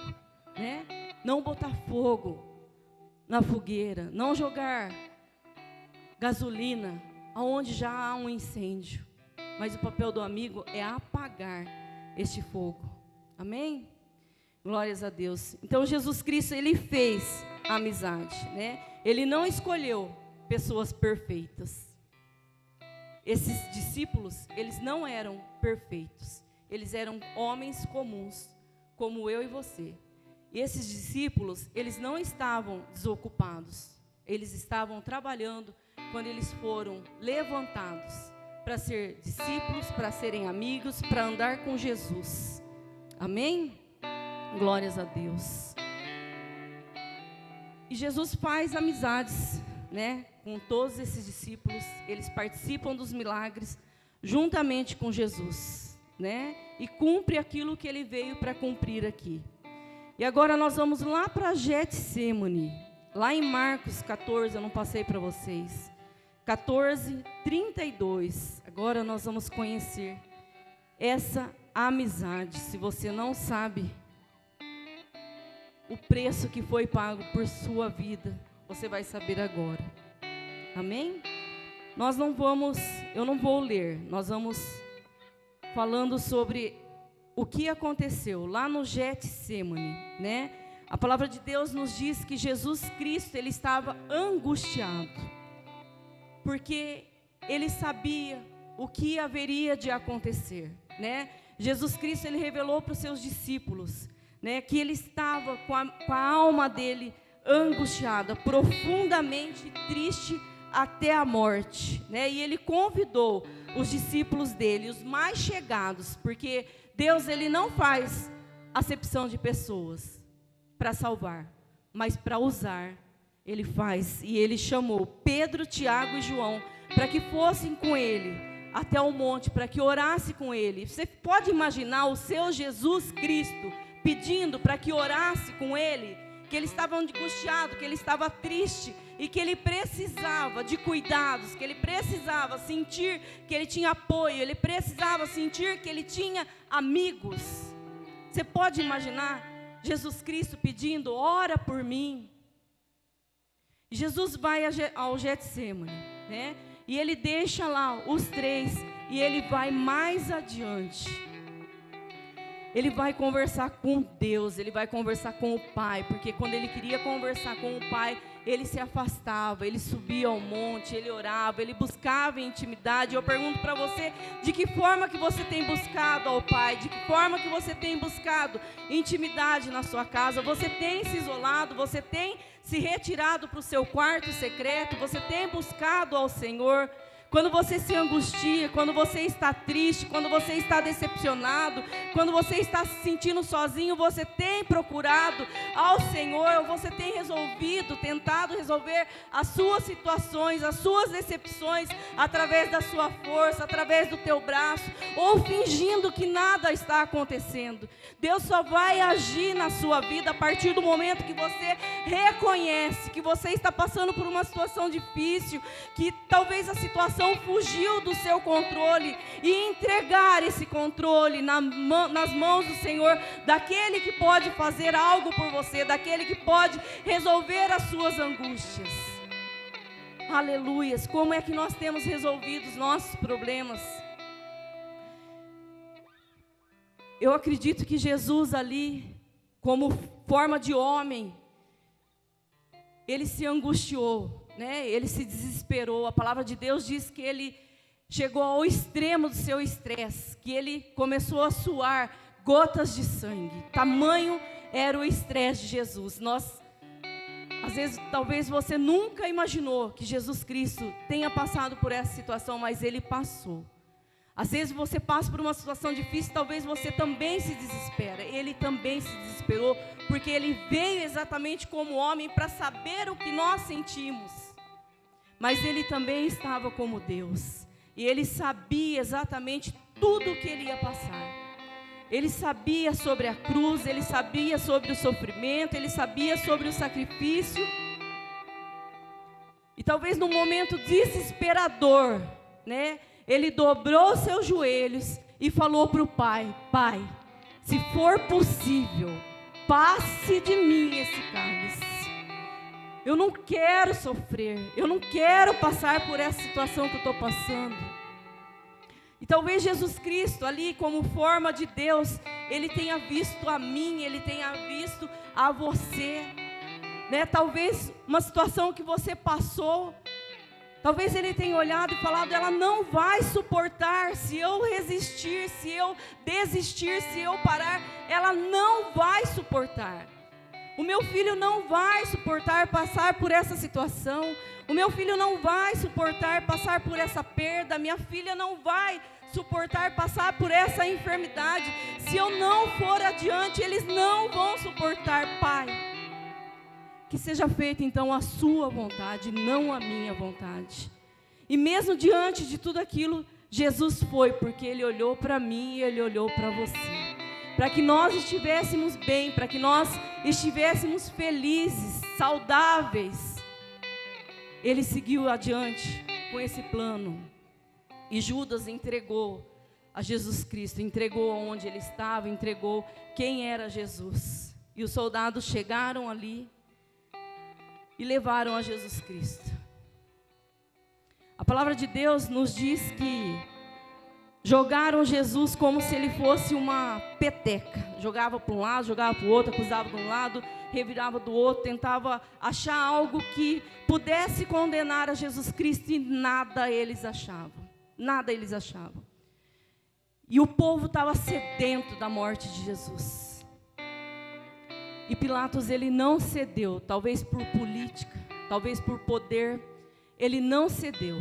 Speaker 2: né? Não botar fogo na fogueira, não jogar gasolina aonde já há um incêndio. Mas o papel do amigo é apagar este fogo. Amém? Glórias a Deus. Então Jesus Cristo, Ele fez a amizade, né? Ele não escolheu pessoas perfeitas. Esses discípulos, eles não eram perfeitos. Eles eram homens comuns, como eu e você. E esses discípulos, eles não estavam desocupados. Eles estavam trabalhando quando eles foram levantados para ser discípulos, para serem amigos, para andar com Jesus. Amém? Glórias a Deus. E Jesus faz amizades, né, com todos esses discípulos. Eles participam dos milagres juntamente com Jesus, né? E cumpre aquilo que ele veio para cumprir aqui. E agora nós vamos lá para Getsêmani, lá em Marcos 14, eu não passei para vocês. 14:32. Agora nós vamos conhecer essa amizade. Se você não sabe o preço que foi pago por sua vida, você vai saber agora. Amém? Eu não vou ler, nós vamos falando sobre o que aconteceu lá no Getsêmani, né? A palavra de Deus nos diz que Jesus Cristo, ele estava angustiado, porque ele sabia o que haveria de acontecer, né? Jesus Cristo, ele revelou para os seus discípulos, né, que ele estava com a alma dele angustiada, profundamente triste até a morte, né? E ele convidou os discípulos dele, os mais chegados, porque Deus, ele não faz acepção de pessoas para salvar, mas para usar ele faz, e ele chamou Pedro, Tiago e João, para que fossem com ele até o monte, para que orasse com ele. Você pode imaginar o seu Jesus Cristo pedindo para que orasse com ele, que ele estava angustiado, que ele estava triste, e que ele precisava de cuidados, que ele precisava sentir que ele tinha apoio, ele precisava sentir que ele tinha amigos. Você pode imaginar Jesus Cristo pedindo, ora por mim. Jesus vai ao Getsemane, né? E ele deixa lá os três, e ele vai mais adiante. Ele vai conversar com Deus, ele vai conversar com o Pai, porque quando ele queria conversar com o Pai, ele se afastava, ele subia ao monte, ele orava, ele buscava intimidade. Eu pergunto para você, de que forma que você tem buscado ao Pai? De que forma que você tem buscado intimidade na sua casa? Você tem se isolado? Você tem se retirado para o seu quarto secreto? Você tem buscado ao Senhor? Quando você se angustia, quando você está triste, quando você está decepcionado, quando você está se sentindo sozinho, você tem procurado ao Senhor, ou você tem tentado resolver as suas situações, as suas decepções, através da sua força, através do teu braço, ou fingindo que nada está acontecendo. Deus só vai agir na sua vida a partir do momento que você reconhece que você está passando por uma situação difícil, que talvez a situação fugiu do seu controle, e entregar esse controle nas mãos do Senhor, daquele que pode fazer algo por você, daquele que pode resolver as suas angústias. Aleluias! Como é que nós temos resolvido os nossos problemas? Eu acredito que Jesus ali, como forma de homem, ele se angustiou, né? Ele se desesperou. A palavra de Deus diz que ele chegou ao extremo do seu estresse, que ele começou a suar gotas de sangue. Tamanho era o estresse de Jesus. Às vezes, talvez você nunca imaginou que Jesus Cristo tenha passado por essa situação, mas ele passou. Às vezes você passa por uma situação difícil, talvez você também se desespera. Ele também se desesperou, porque ele veio exatamente como homem para saber o que nós sentimos. Mas ele também estava como Deus, e ele sabia exatamente tudo o que ele ia passar. Ele sabia sobre a cruz, ele sabia sobre o sofrimento, ele sabia sobre o sacrifício. E talvez num momento desesperador, né, ele dobrou seus joelhos e falou para o Pai: Pai, se for possível, passe de mim esse cálice. Eu não quero sofrer, eu não quero passar por essa situação que eu estou passando. E talvez Jesus Cristo ali, como forma de Deus, ele tenha visto a mim, ele tenha visto a você, né? Talvez uma situação que você passou, talvez ele tenha olhado e falado: ela não vai suportar, se eu resistir, se eu desistir, se eu parar, ela não vai suportar. O meu filho não vai suportar passar por essa situação. O meu filho não vai suportar passar por essa perda. Minha filha não vai suportar passar por essa enfermidade. Se eu não for adiante, eles não vão suportar, Pai. Que seja feita então a sua vontade, não a minha vontade. E mesmo diante de tudo aquilo, Jesus foi, porque ele olhou para mim e ele olhou para você. Para que nós estivéssemos bem, para que nós estivéssemos felizes, saudáveis. Ele seguiu adiante com esse plano. E Judas entregou a Jesus Cristo, entregou onde ele estava, entregou quem era Jesus. E os soldados chegaram ali e levaram a Jesus Cristo. A palavra de Deus nos diz que jogaram Jesus como se ele fosse uma peteca. Jogava para um lado, jogava para o outro, acusava de um lado, revirava do outro, tentava achar algo que pudesse condenar a Jesus Cristo, e nada eles achavam. Nada eles achavam. E o povo estava sedento da morte de Jesus. E Pilatos, ele não cedeu, talvez por política, talvez por poder, ele não cedeu.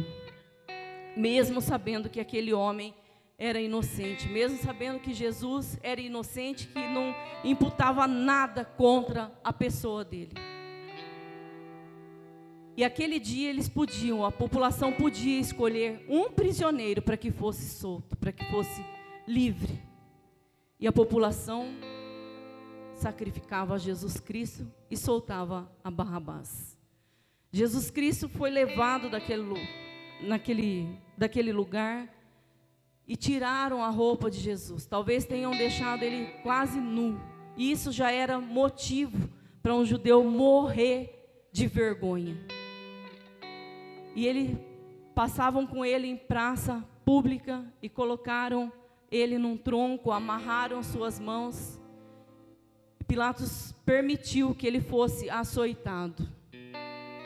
Speaker 2: Mesmo sabendo que aquele homem era inocente, mesmo sabendo que Jesus era inocente, que não imputava nada contra a pessoa dele. E aquele dia a população podia escolher um prisioneiro para que fosse solto, para que fosse livre. E a população sacrificava a Jesus Cristo e soltava a Barrabás. Jesus Cristo foi levado daquele lugar e tiraram a roupa de Jesus. Talvez tenham deixado ele quase nu. E isso já era motivo para um judeu morrer de vergonha. E passavam com ele em praça pública e colocaram ele num tronco, amarraram suas mãos. Pilatos permitiu que ele fosse açoitado.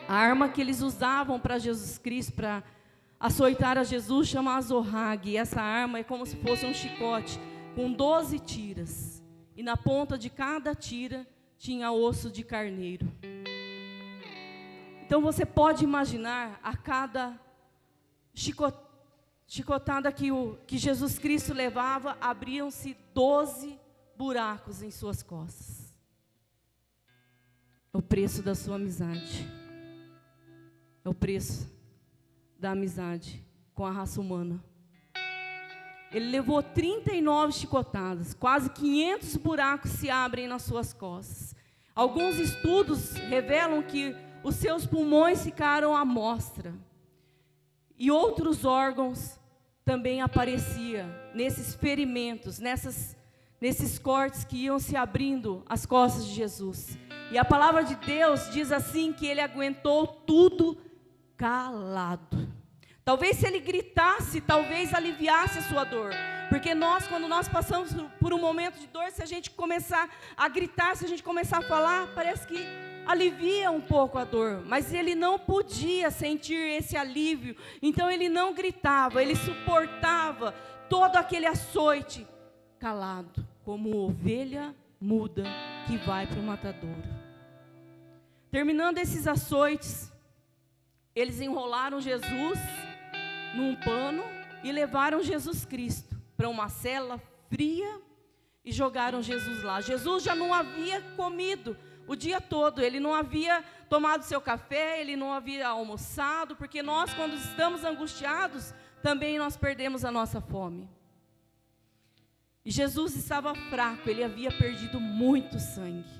Speaker 2: A arma que eles usavam para Jesus Cristo, para açoitar a Jesus, chama azorrague. E essa arma é como se fosse um chicote com 12 tiras. E na ponta de cada tira tinha osso de carneiro. Então você pode imaginar, a cada chicotada que Jesus Cristo levava, abriam-se 12 buracos em suas costas. É o preço da sua amizade. É o preço da amizade com a raça humana. Ele levou 39 chicotadas, quase 500 buracos se abrem nas suas costas. Alguns estudos revelam que os seus pulmões ficaram à mostra. E outros órgãos também apareciam nesses ferimentos, nesses cortes que iam se abrindo as costas de Jesus. E a palavra de Deus diz assim que ele aguentou tudo calado. Talvez se ele gritasse, talvez aliviasse a sua dor. Porque quando nós passamos por um momento de dor, se a gente começar a gritar, se a gente começar a falar, parece que alivia um pouco a dor. Mas ele não podia sentir esse alívio. Então ele não gritava, ele suportava todo aquele açoite calado, como ovelha muda que vai para o matadouro. Terminando esses açoites, eles enrolaram Jesus num pano e levaram Jesus Cristo para uma cela fria e jogaram Jesus lá. Jesus já não havia comido o dia todo, ele não havia tomado seu café, ele não havia almoçado, porque nós, quando estamos angustiados, também nós perdemos a nossa fome. E Jesus estava fraco, ele havia perdido muito sangue.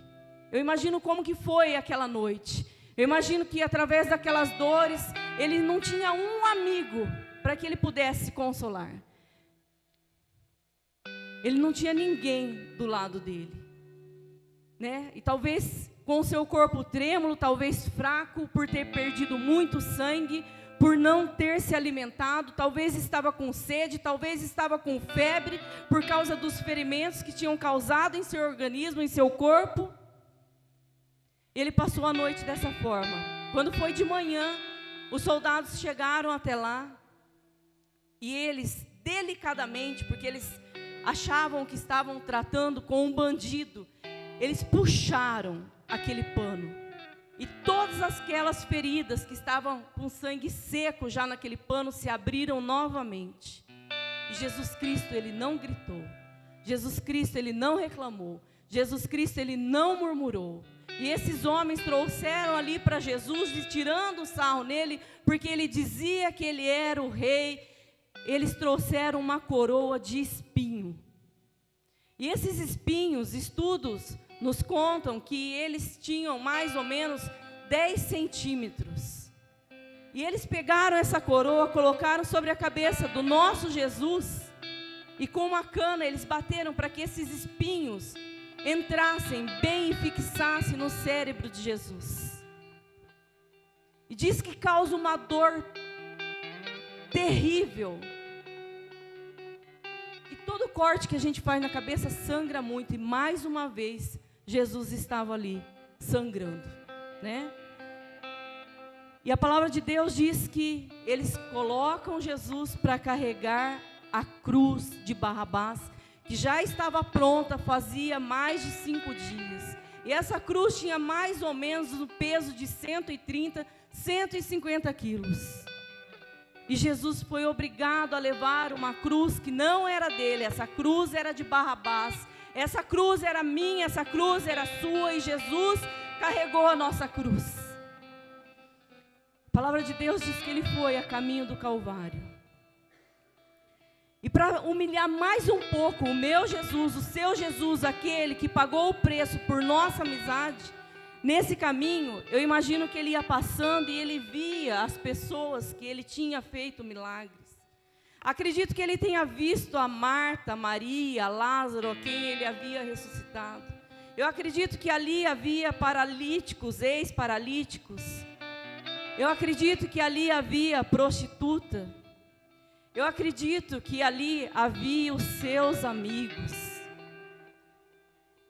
Speaker 2: Eu imagino como que foi aquela noite. Eu imagino que através daquelas dores, ele não tinha um amigo para que ele pudesse se consolar. Ele não tinha ninguém do lado dele, né? E talvez com o seu corpo trêmulo, talvez fraco, por ter perdido muito sangue, por não ter se alimentado, talvez estava com sede, talvez estava com febre, por causa dos ferimentos que tinham causado em seu organismo, em seu corpo. Ele passou a noite dessa forma. Quando foi de manhã, os soldados chegaram até lá, e eles, delicadamente, porque eles achavam que estavam tratando com um bandido, eles puxaram aquele pano. E todas aquelas feridas que estavam com sangue seco já naquele pano se abriram novamente. E Jesus Cristo, ele não gritou. Jesus Cristo, ele não reclamou. Jesus Cristo, ele não murmurou. E esses homens trouxeram ali para Jesus, tirando o sarro nele, porque ele dizia que ele era o rei. Eles trouxeram uma coroa de espinho. E esses espinhos, estudos nos contam que eles tinham mais ou menos 10 centímetros. E eles pegaram essa coroa, colocaram sobre a cabeça do nosso Jesus, e com uma cana eles bateram para que esses espinhos entrassem bem e fixassem no cérebro de Jesus. E diz que causa uma dor terrível. E todo corte que a gente faz na cabeça sangra muito. E mais uma vez, Jesus estava ali, sangrando, né? E a palavra de Deus diz que eles colocam Jesus para carregar a cruz de Barrabás, que já estava pronta, fazia mais de 5 dias. E essa cruz tinha mais ou menos o peso de 130, 150 quilos. E Jesus foi obrigado a levar uma cruz que não era dele. Essa cruz era de Barrabás. Essa cruz era minha, essa cruz era sua. E Jesus carregou a nossa cruz. A palavra de Deus diz que ele foi a caminho do Calvário. E para humilhar mais um pouco o meu Jesus, o seu Jesus, aquele que pagou o preço por nossa amizade, nesse caminho, eu imagino que ele ia passando e ele via as pessoas que ele tinha feito milagres. Acredito que ele tenha visto a Marta, a Maria, a Lázaro, a quem ele havia ressuscitado. Eu acredito que ali havia paralíticos, ex-paralíticos. Eu acredito que ali havia prostituta. Eu acredito que ali havia os seus amigos.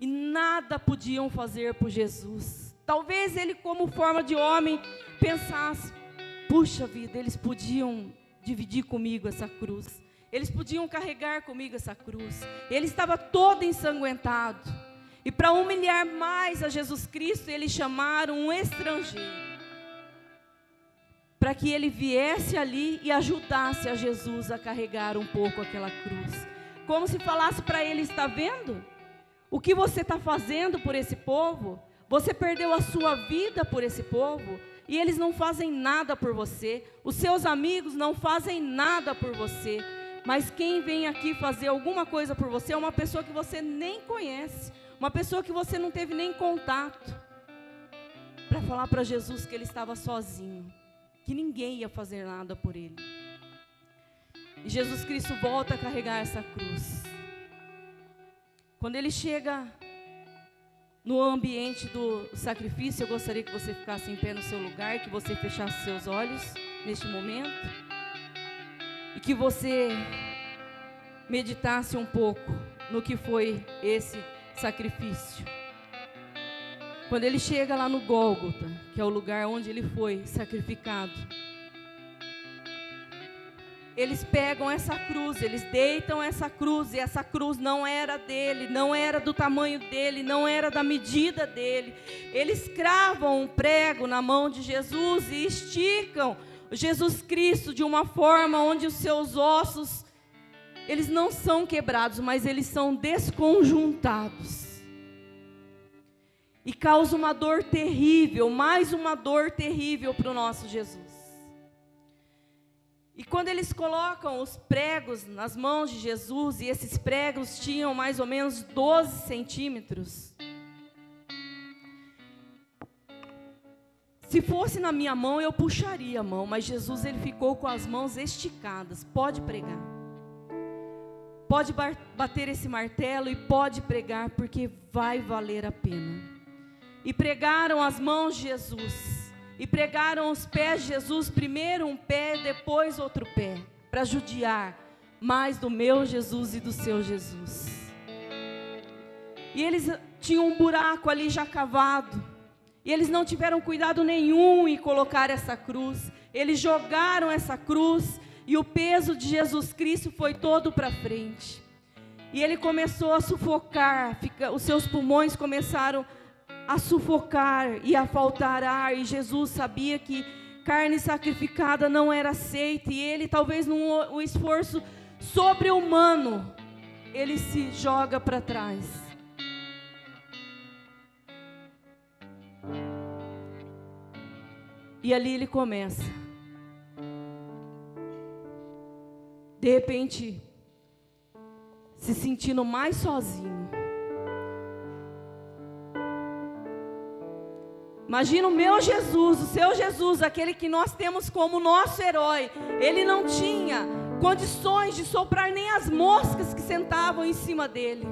Speaker 2: E nada podiam fazer por Jesus. Talvez ele, como forma de homem, pensasse: puxa vida, eles podiam dividir comigo essa cruz. Eles podiam carregar comigo essa cruz. Ele estava todo ensanguentado. E para humilhar mais a Jesus Cristo, eles chamaram um estrangeiro, para que ele viesse ali e ajudasse a Jesus a carregar um pouco aquela cruz. Como se falasse para ele: está vendo? O que você está fazendo por esse povo? Você perdeu a sua vida por esse povo, e eles não fazem nada por você. Os seus amigos não fazem nada por você. Mas quem vem aqui fazer alguma coisa por você é uma pessoa que você nem conhece, uma pessoa que você não teve nem contato, para falar para Jesus que ele estava sozinho, que ninguém ia fazer nada por ele. E Jesus Cristo volta a carregar essa cruz. Quando ele chega no ambiente do sacrifício, eu gostaria que você ficasse em pé no seu lugar, que você fechasse seus olhos neste momento, e que você meditasse um pouco no que foi esse sacrifício. Quando ele chega lá no Gólgota, que é o lugar onde ele foi sacrificado, eles pegam essa cruz, eles deitam essa cruz, e essa cruz não era dele, não era do tamanho dele, não era da medida dele. Eles cravam um prego na mão de Jesus e esticam Jesus Cristo de uma forma onde os seus ossos, eles não são quebrados, mas eles são desconjuntados. E causa uma dor terrível, mais uma dor terrível para o nosso Jesus. E quando eles colocam os pregos nas mãos de Jesus, e esses pregos tinham mais ou menos 12 centímetros. Se fosse na minha mão, eu puxaria a mão, mas Jesus, ele ficou com as mãos esticadas. Pode pregar. Pode bater esse martelo e pode pregar, porque vai valer a pena. E pregaram as mãos de Jesus. E pregaram os pés de Jesus, primeiro um pé, depois outro pé, para judiar mais do meu Jesus e do seu Jesus. E eles tinham um buraco ali já cavado, e eles não tiveram cuidado nenhum em colocar essa cruz. Eles jogaram essa cruz, e o peso de Jesus Cristo foi todo para frente. E ele começou a sufocar, os seus pulmões começaram a sufocar e a faltar ar, e Jesus sabia que carne sacrificada não era aceita, e ele, talvez num esforço sobre-humano, ele se joga para trás. E ali ele começa, de repente, se sentindo mais sozinho. Imagina o meu Jesus, o seu Jesus, aquele que nós temos como nosso herói. Ele não tinha condições de soprar nem as moscas que sentavam em cima dele.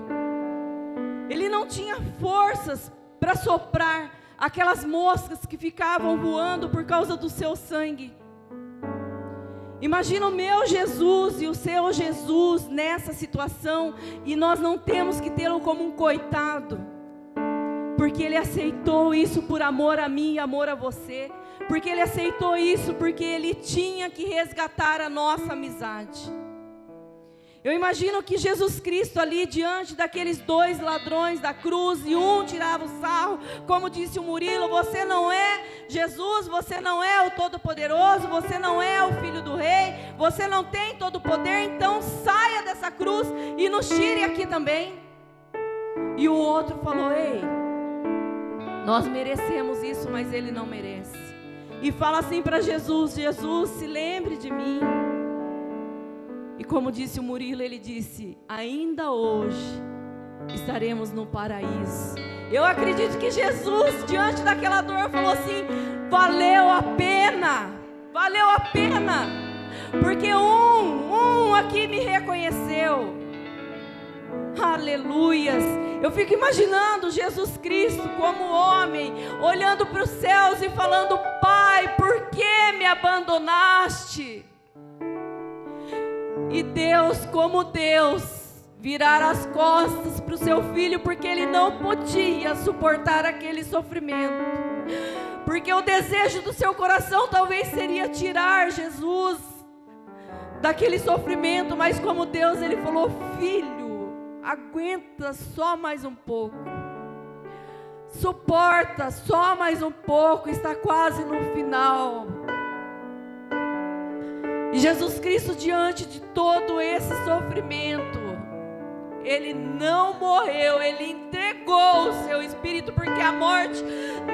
Speaker 2: Ele não tinha forças para soprar aquelas moscas que ficavam voando por causa do seu sangue. Imagina o meu Jesus e o seu Jesus nessa situação, e nós não temos que tê-lo como um coitado, porque ele aceitou isso por amor a mim e amor a você, porque ele aceitou isso porque ele tinha que resgatar a nossa amizade. Eu imagino que Jesus Cristo ali diante daqueles dois ladrões da cruz, e um tirava o sarro, como disse o Murilo: você não é Jesus, você não é o Todo-Poderoso, você não é o Filho do Rei, você não tem todo o poder, então saia dessa cruz e nos tire aqui também. E o outro falou: ei, nós merecemos isso, mas ele não merece. e fala assim para Jesus: Jesus, se lembre de mim. E como disse o Murilo, ele disse: ainda hoje estaremos no paraíso. Eu acredito que Jesus, diante daquela dor, falou assim: valeu a pena, porque um aqui me reconheceu. Aleluias. Eu fico imaginando Jesus Cristo como homem, olhando para os céus e falando: Pai, por que me abandonaste? E Deus, como Deus, virar as costas para o seu filho, porque ele não podia suportar aquele sofrimento, porque o desejo do seu coração talvez seria tirar Jesus daquele sofrimento, mas como Deus, ele falou: filho, aguenta só mais um pouco, suporta só mais um pouco, está quase no final. E Jesus Cristo, diante de todo esse sofrimento, ele não morreu, ele entregou o seu espírito, porque a morte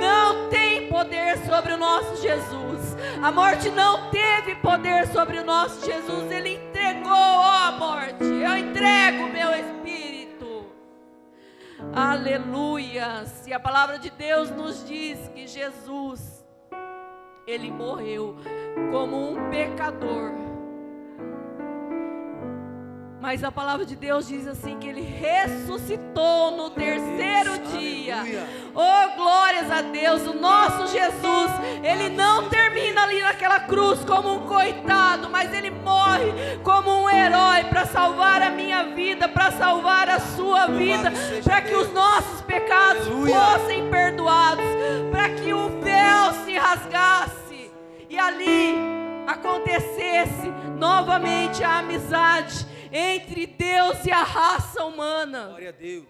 Speaker 2: não tem poder sobre o nosso Jesus. A morte não teve poder sobre o nosso Jesus. Ele entregou, ó morte, eu entrego o meu espírito. Aleluia. E a palavra de Deus nos diz que Jesus, ele morreu como um pecador. Mas a palavra de Deus diz assim, que ele ressuscitou no terceiro dia. Oh, glórias a Deus. O nosso Jesus, ele não termina ali naquela cruz como um coitado, mas ele morre como um herói para salvar a minha vida, para salvar a sua vida, para que os nossos pecados fossem perdoados, para que o véu se rasgasse e ali acontecesse novamente a amizade entre Deus e a raça humana.
Speaker 1: Glória a Deus.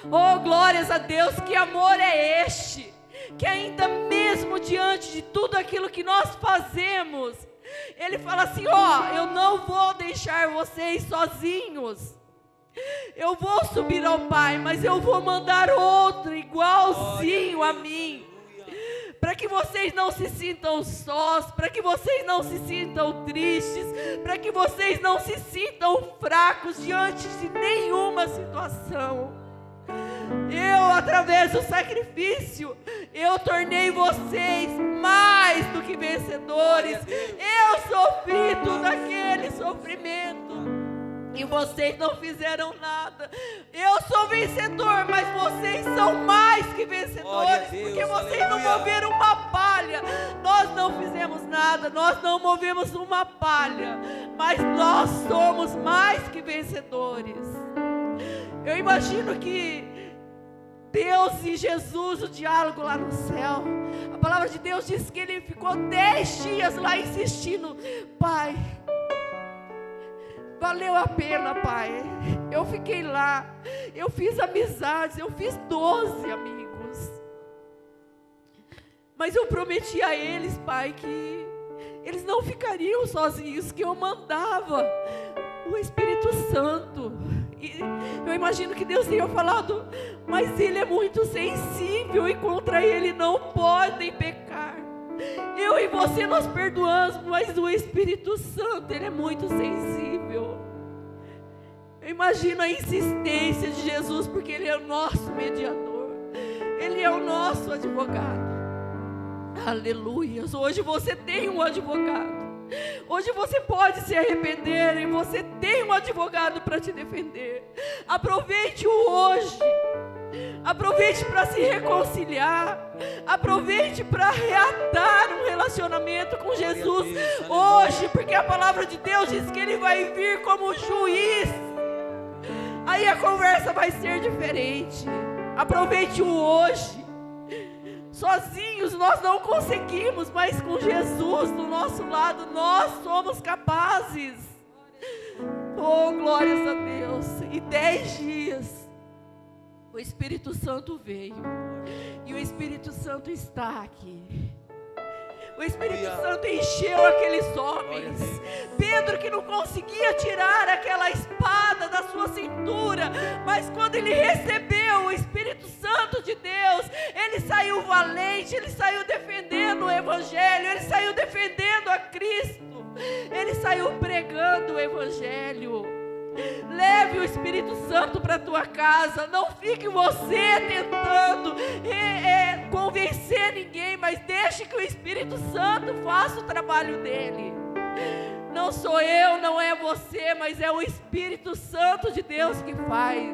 Speaker 2: Oh, glórias a Deus. Que amor é este, que ainda mesmo diante de tudo aquilo que nós fazemos, ele fala assim: ó, eu não vou deixar vocês sozinhos, eu vou subir ao Pai, mas eu vou mandar outro igualzinho a mim, para que vocês não se sintam sós, para que vocês não se sintam tristes, para que vocês não se sintam fracos diante de nenhuma situação. Eu, através do sacrifício, eu tornei vocês mais do que vencedores. Eu sofri todo aquele sofrimento e vocês não fizeram nada. Eu sou vencedor, mas vocês são mais que vencedores, porque vocês não moveram uma palha. Nós não fizemos nada, nós não movemos uma palha, mas nós somos mais que vencedores. Eu imagino que Deus e Jesus, o diálogo lá no céu, a palavra de Deus diz que ele ficou 10 dias lá insistindo: Pai, valeu a pena, Pai. Eu fiquei lá, eu fiz amizades, eu fiz 12 amigos, mas eu prometi a eles, Pai, que eles não ficariam sozinhos, que eu mandava o Espírito Santo. E eu imagino que Deus tenha falado: mas ele é muito sensível e contra ele não podem pecar. Eu e você nós perdoamos, mas o Espírito Santo, ele é muito sensível. Eu imagino a insistência de Jesus, porque ele é o nosso mediador, ele é o nosso advogado. Aleluia. Hoje você tem um advogado. Hoje você pode se arrepender e você tem um advogado para te defender. Aproveite o hoje. Aproveite para se reconciliar. Aproveite para reatar um relacionamento com Jesus hoje, porque a palavra de Deus diz que ele vai vir como juiz. Aí a conversa vai ser diferente. Aproveite o hoje. Sozinhos nós não conseguimos, mas com Jesus do nosso lado nós somos capazes. Oh, glórias a Deus. E 10 dias o Espírito Santo veio, e o Espírito Santo está aqui. O Espírito Santo encheu aqueles homens. Pedro, que não conseguia tirar aquela espada da sua cintura, mas quando ele recebeu o Espírito Santo de Deus, ele saiu valente, ele saiu defendendo o Evangelho, ele saiu defendendo a Cristo, ele saiu pregando o Evangelho. Leve o Espírito Santo para a tua casa. Não fique você tentando convencer ninguém, mas deixe que o Espírito Santo faça o trabalho dele. Não sou eu, não é você, mas é o Espírito Santo de Deus que faz.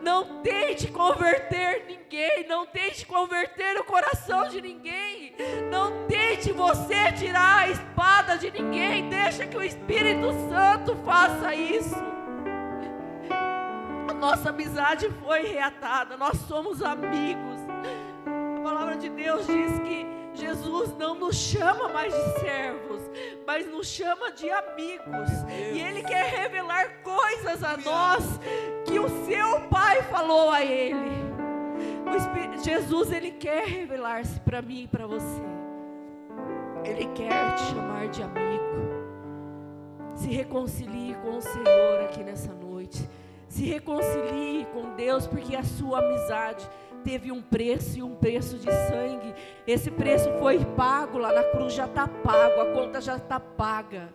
Speaker 2: Não tente converter ninguém, não tente converter o coração de ninguém, não tente você tirar a espada de ninguém, deixa que o Espírito Santo faça isso. A nossa amizade foi reatada, nós somos amigos. A palavra de Deus diz que Jesus não nos chama mais de servos, mas nos chama de amigos. E Ele quer revelar coisas a nós que o seu Pai falou a Ele. Jesus, Ele quer revelar-se para mim e para você. Ele quer te chamar de amigo. Se reconcilie com o Senhor aqui nessa noite. Se reconcilie com Deus, porque a sua amizade teve um preço, e um preço de sangue. Esse preço foi pago lá na cruz, já está pago, a conta já está paga.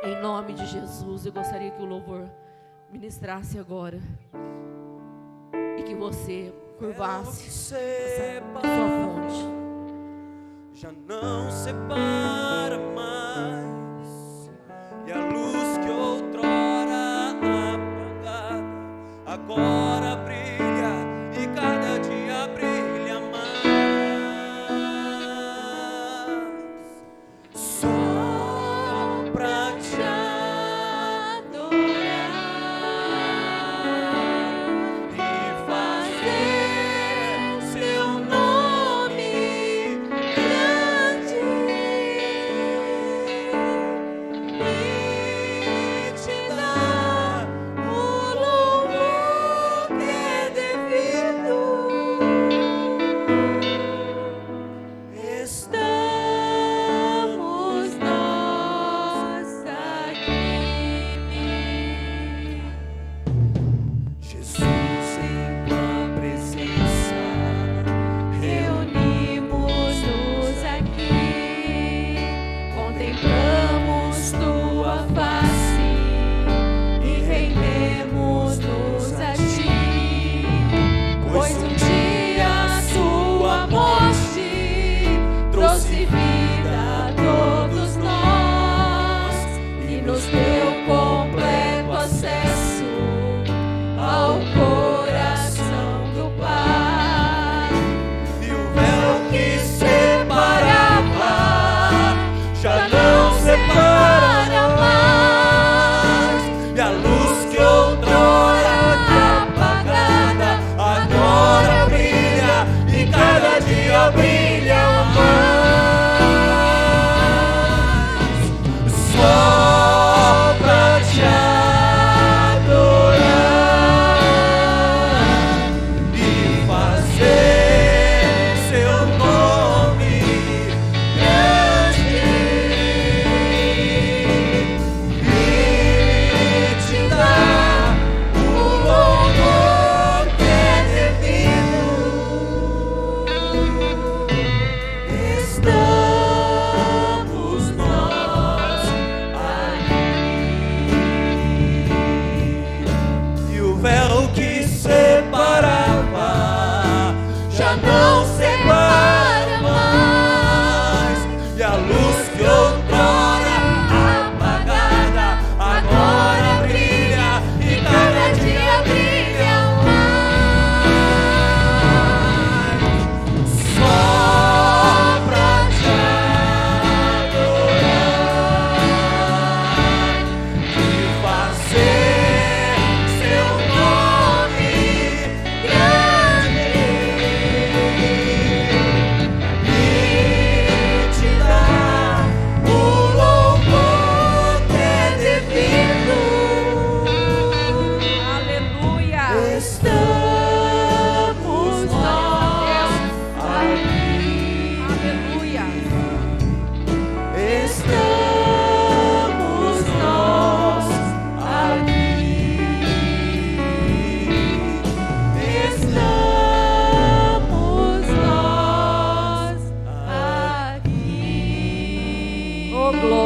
Speaker 2: Em nome de Jesus, eu gostaria que o louvor ministrasse agora, e que você curvasse a sua fonte.
Speaker 1: Já não separa mais, e a luz que outrora apagada agora brilha, e cada dia brilha mais. Só pra te adorar e fazer seu nome grande, e te dar o louvor.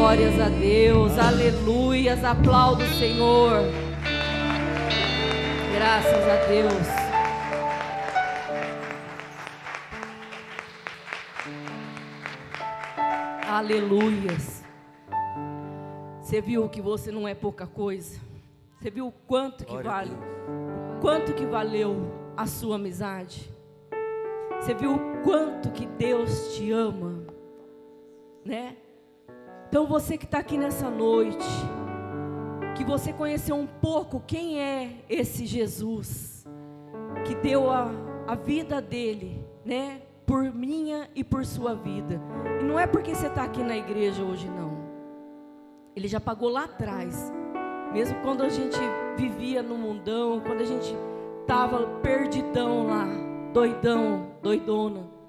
Speaker 2: Glórias a Deus, aleluias, aplauda o Senhor. Graças a Deus. Aleluias. Você viu que você não é pouca coisa? Você viu o quanto que vale? O quanto que valeu a sua amizade? Você viu o quanto que Deus te ama, né? Então você que está aqui nessa noite, que você conheceu um pouco quem é esse Jesus, que deu a vida dele, né? Por minha e por sua vida. E não é porque você está aqui na igreja hoje, não. Ele já pagou lá atrás. Mesmo quando a gente vivia no mundão, quando a gente estava perdidão lá, doidão, doidona,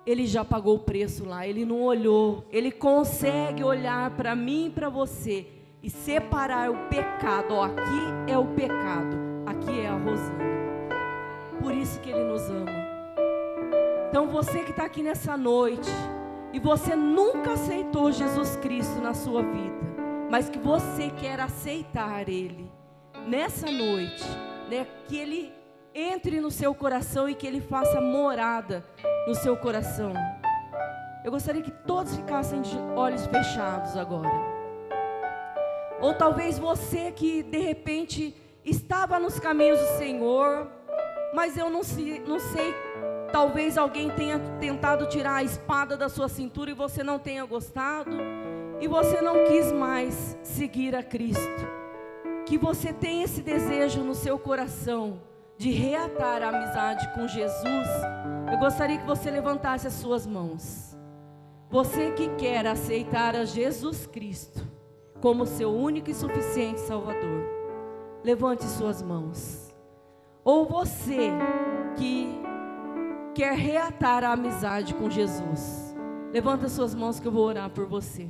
Speaker 2: Ele já pagou o preço lá. Ele não olhou. Ele consegue olhar para mim e para você e separar o pecado. Ó, aqui é o pecado, aqui é a Rosana. Por isso que Ele nos ama. Então você que está aqui nessa noite e você nunca aceitou Jesus Cristo na sua vida, mas que você quer aceitar Ele nessa noite, né? Que Ele entre no seu coração e que Ele faça morada no seu coração. Eu gostaria que todos ficassem de olhos fechados agora. Ou talvez você que de repente estava nos caminhos do Senhor, mas eu não sei, talvez alguém tenha tentado tirar a espada da sua cintura e você não tenha gostado, e você não quis mais seguir a Cristo. Que você tenha esse desejo no seu coração de reatar a amizade com Jesus. Eu gostaria que você levantasse as suas mãos. Você que quer aceitar a Jesus Cristo como seu único e suficiente Salvador, levante suas mãos. Ou você que quer reatar a amizade com Jesus, levanta suas mãos que eu vou orar por você.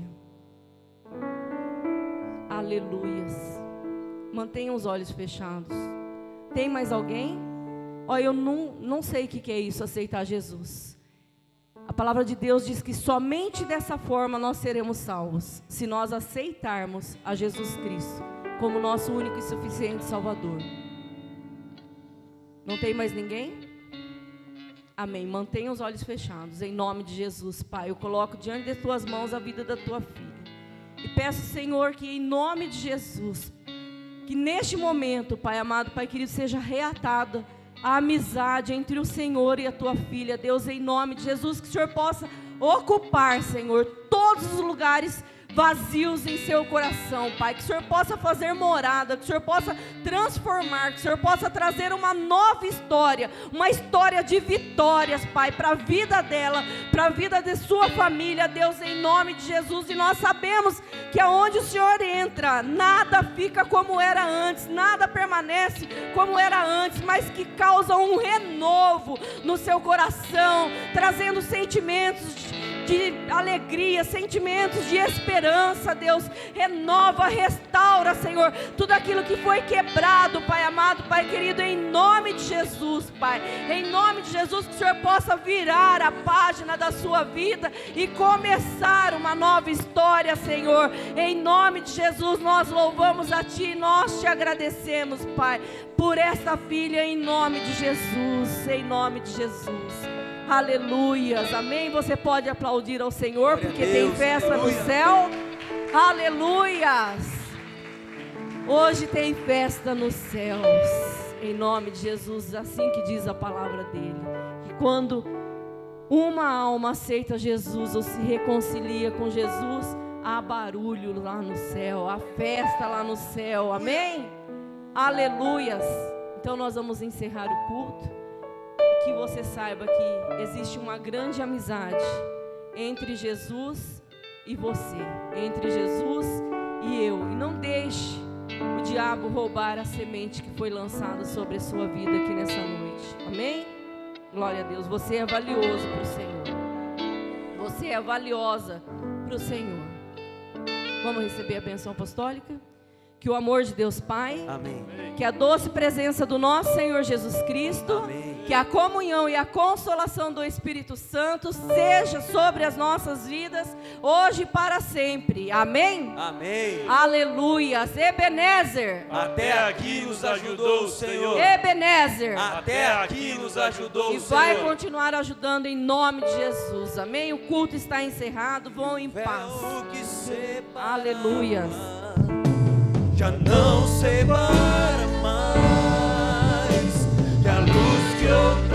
Speaker 2: Aleluias. Mantenha os olhos fechados. Tem mais alguém? Olha, eu não sei o que é isso, aceitar Jesus. A palavra de Deus diz que somente dessa forma nós seremos salvos, se nós aceitarmos a Jesus Cristo como nosso único e suficiente Salvador. Não tem mais ninguém? Amém. Mantenha os olhos fechados, em nome de Jesus, Pai. Eu coloco diante de tuas mãos a vida da tua filha. E peço, Senhor, que em nome de Jesus, que neste momento, Pai amado, Pai querido, seja reatada a amizade entre o Senhor e a tua filha. Deus, em nome de Jesus, que o Senhor possa ocupar, Senhor, todos os lugares vazios em seu coração, Pai. Que o Senhor possa fazer morada, que o Senhor possa transformar, que o Senhor possa trazer uma nova história, uma história de vitórias, Pai, para a vida dela, para a vida de sua família, Deus, em nome de Jesus. E nós sabemos que aonde o Senhor entra, nada fica como era antes, nada permanece como era antes, mas que causa um renovo no seu coração, trazendo sentimentos de alegria, sentimentos de esperança. Deus, renova, restaura, Senhor, tudo aquilo que foi quebrado, Pai amado, Pai querido, em nome de Jesus, Pai, em nome de Jesus, que o Senhor possa virar a página da sua vida e começar uma nova história, Senhor, em nome de Jesus. Nós louvamos a Ti, nós te agradecemos, Pai, por esta filha, em nome de Jesus, em nome de Jesus. Aleluias, amém. Você pode aplaudir ao Senhor, porque tem festa no céu. Aleluias. Hoje tem festa nos céus, em nome de Jesus, assim que diz a palavra dele. Que quando uma alma aceita Jesus ou se reconcilia com Jesus, há barulho lá no céu, há festa lá no céu, amém? Aleluias. Então nós vamos encerrar o culto. Que você saiba que existe uma grande amizade entre Jesus e você, entre Jesus e eu. E não deixe o diabo roubar a semente que foi lançada sobre a sua vida aqui nessa noite. Amém? Glória a Deus. Você é valioso para o Senhor. Você é valiosa para o Senhor. Vamos receber a bênção apostólica? Que o amor de Deus Pai, amém, que a doce presença do nosso Senhor Jesus Cristo, amém, Que a comunhão e a consolação do Espírito Santo seja sobre as nossas vidas, hoje e para sempre. Amém?
Speaker 1: Amém.
Speaker 2: Aleluia. Ebenezer.
Speaker 1: Até aqui nos ajudou o Senhor.
Speaker 2: Ebenezer.
Speaker 1: Até aqui nos ajudou
Speaker 2: E
Speaker 1: o
Speaker 2: vai
Speaker 1: Senhor.
Speaker 2: continuar ajudando em nome de Jesus. Amém? O culto está encerrado. Vão em paz.
Speaker 1: Véu que separa,
Speaker 2: Aleluias.
Speaker 1: já não separa mais, que a luz que eu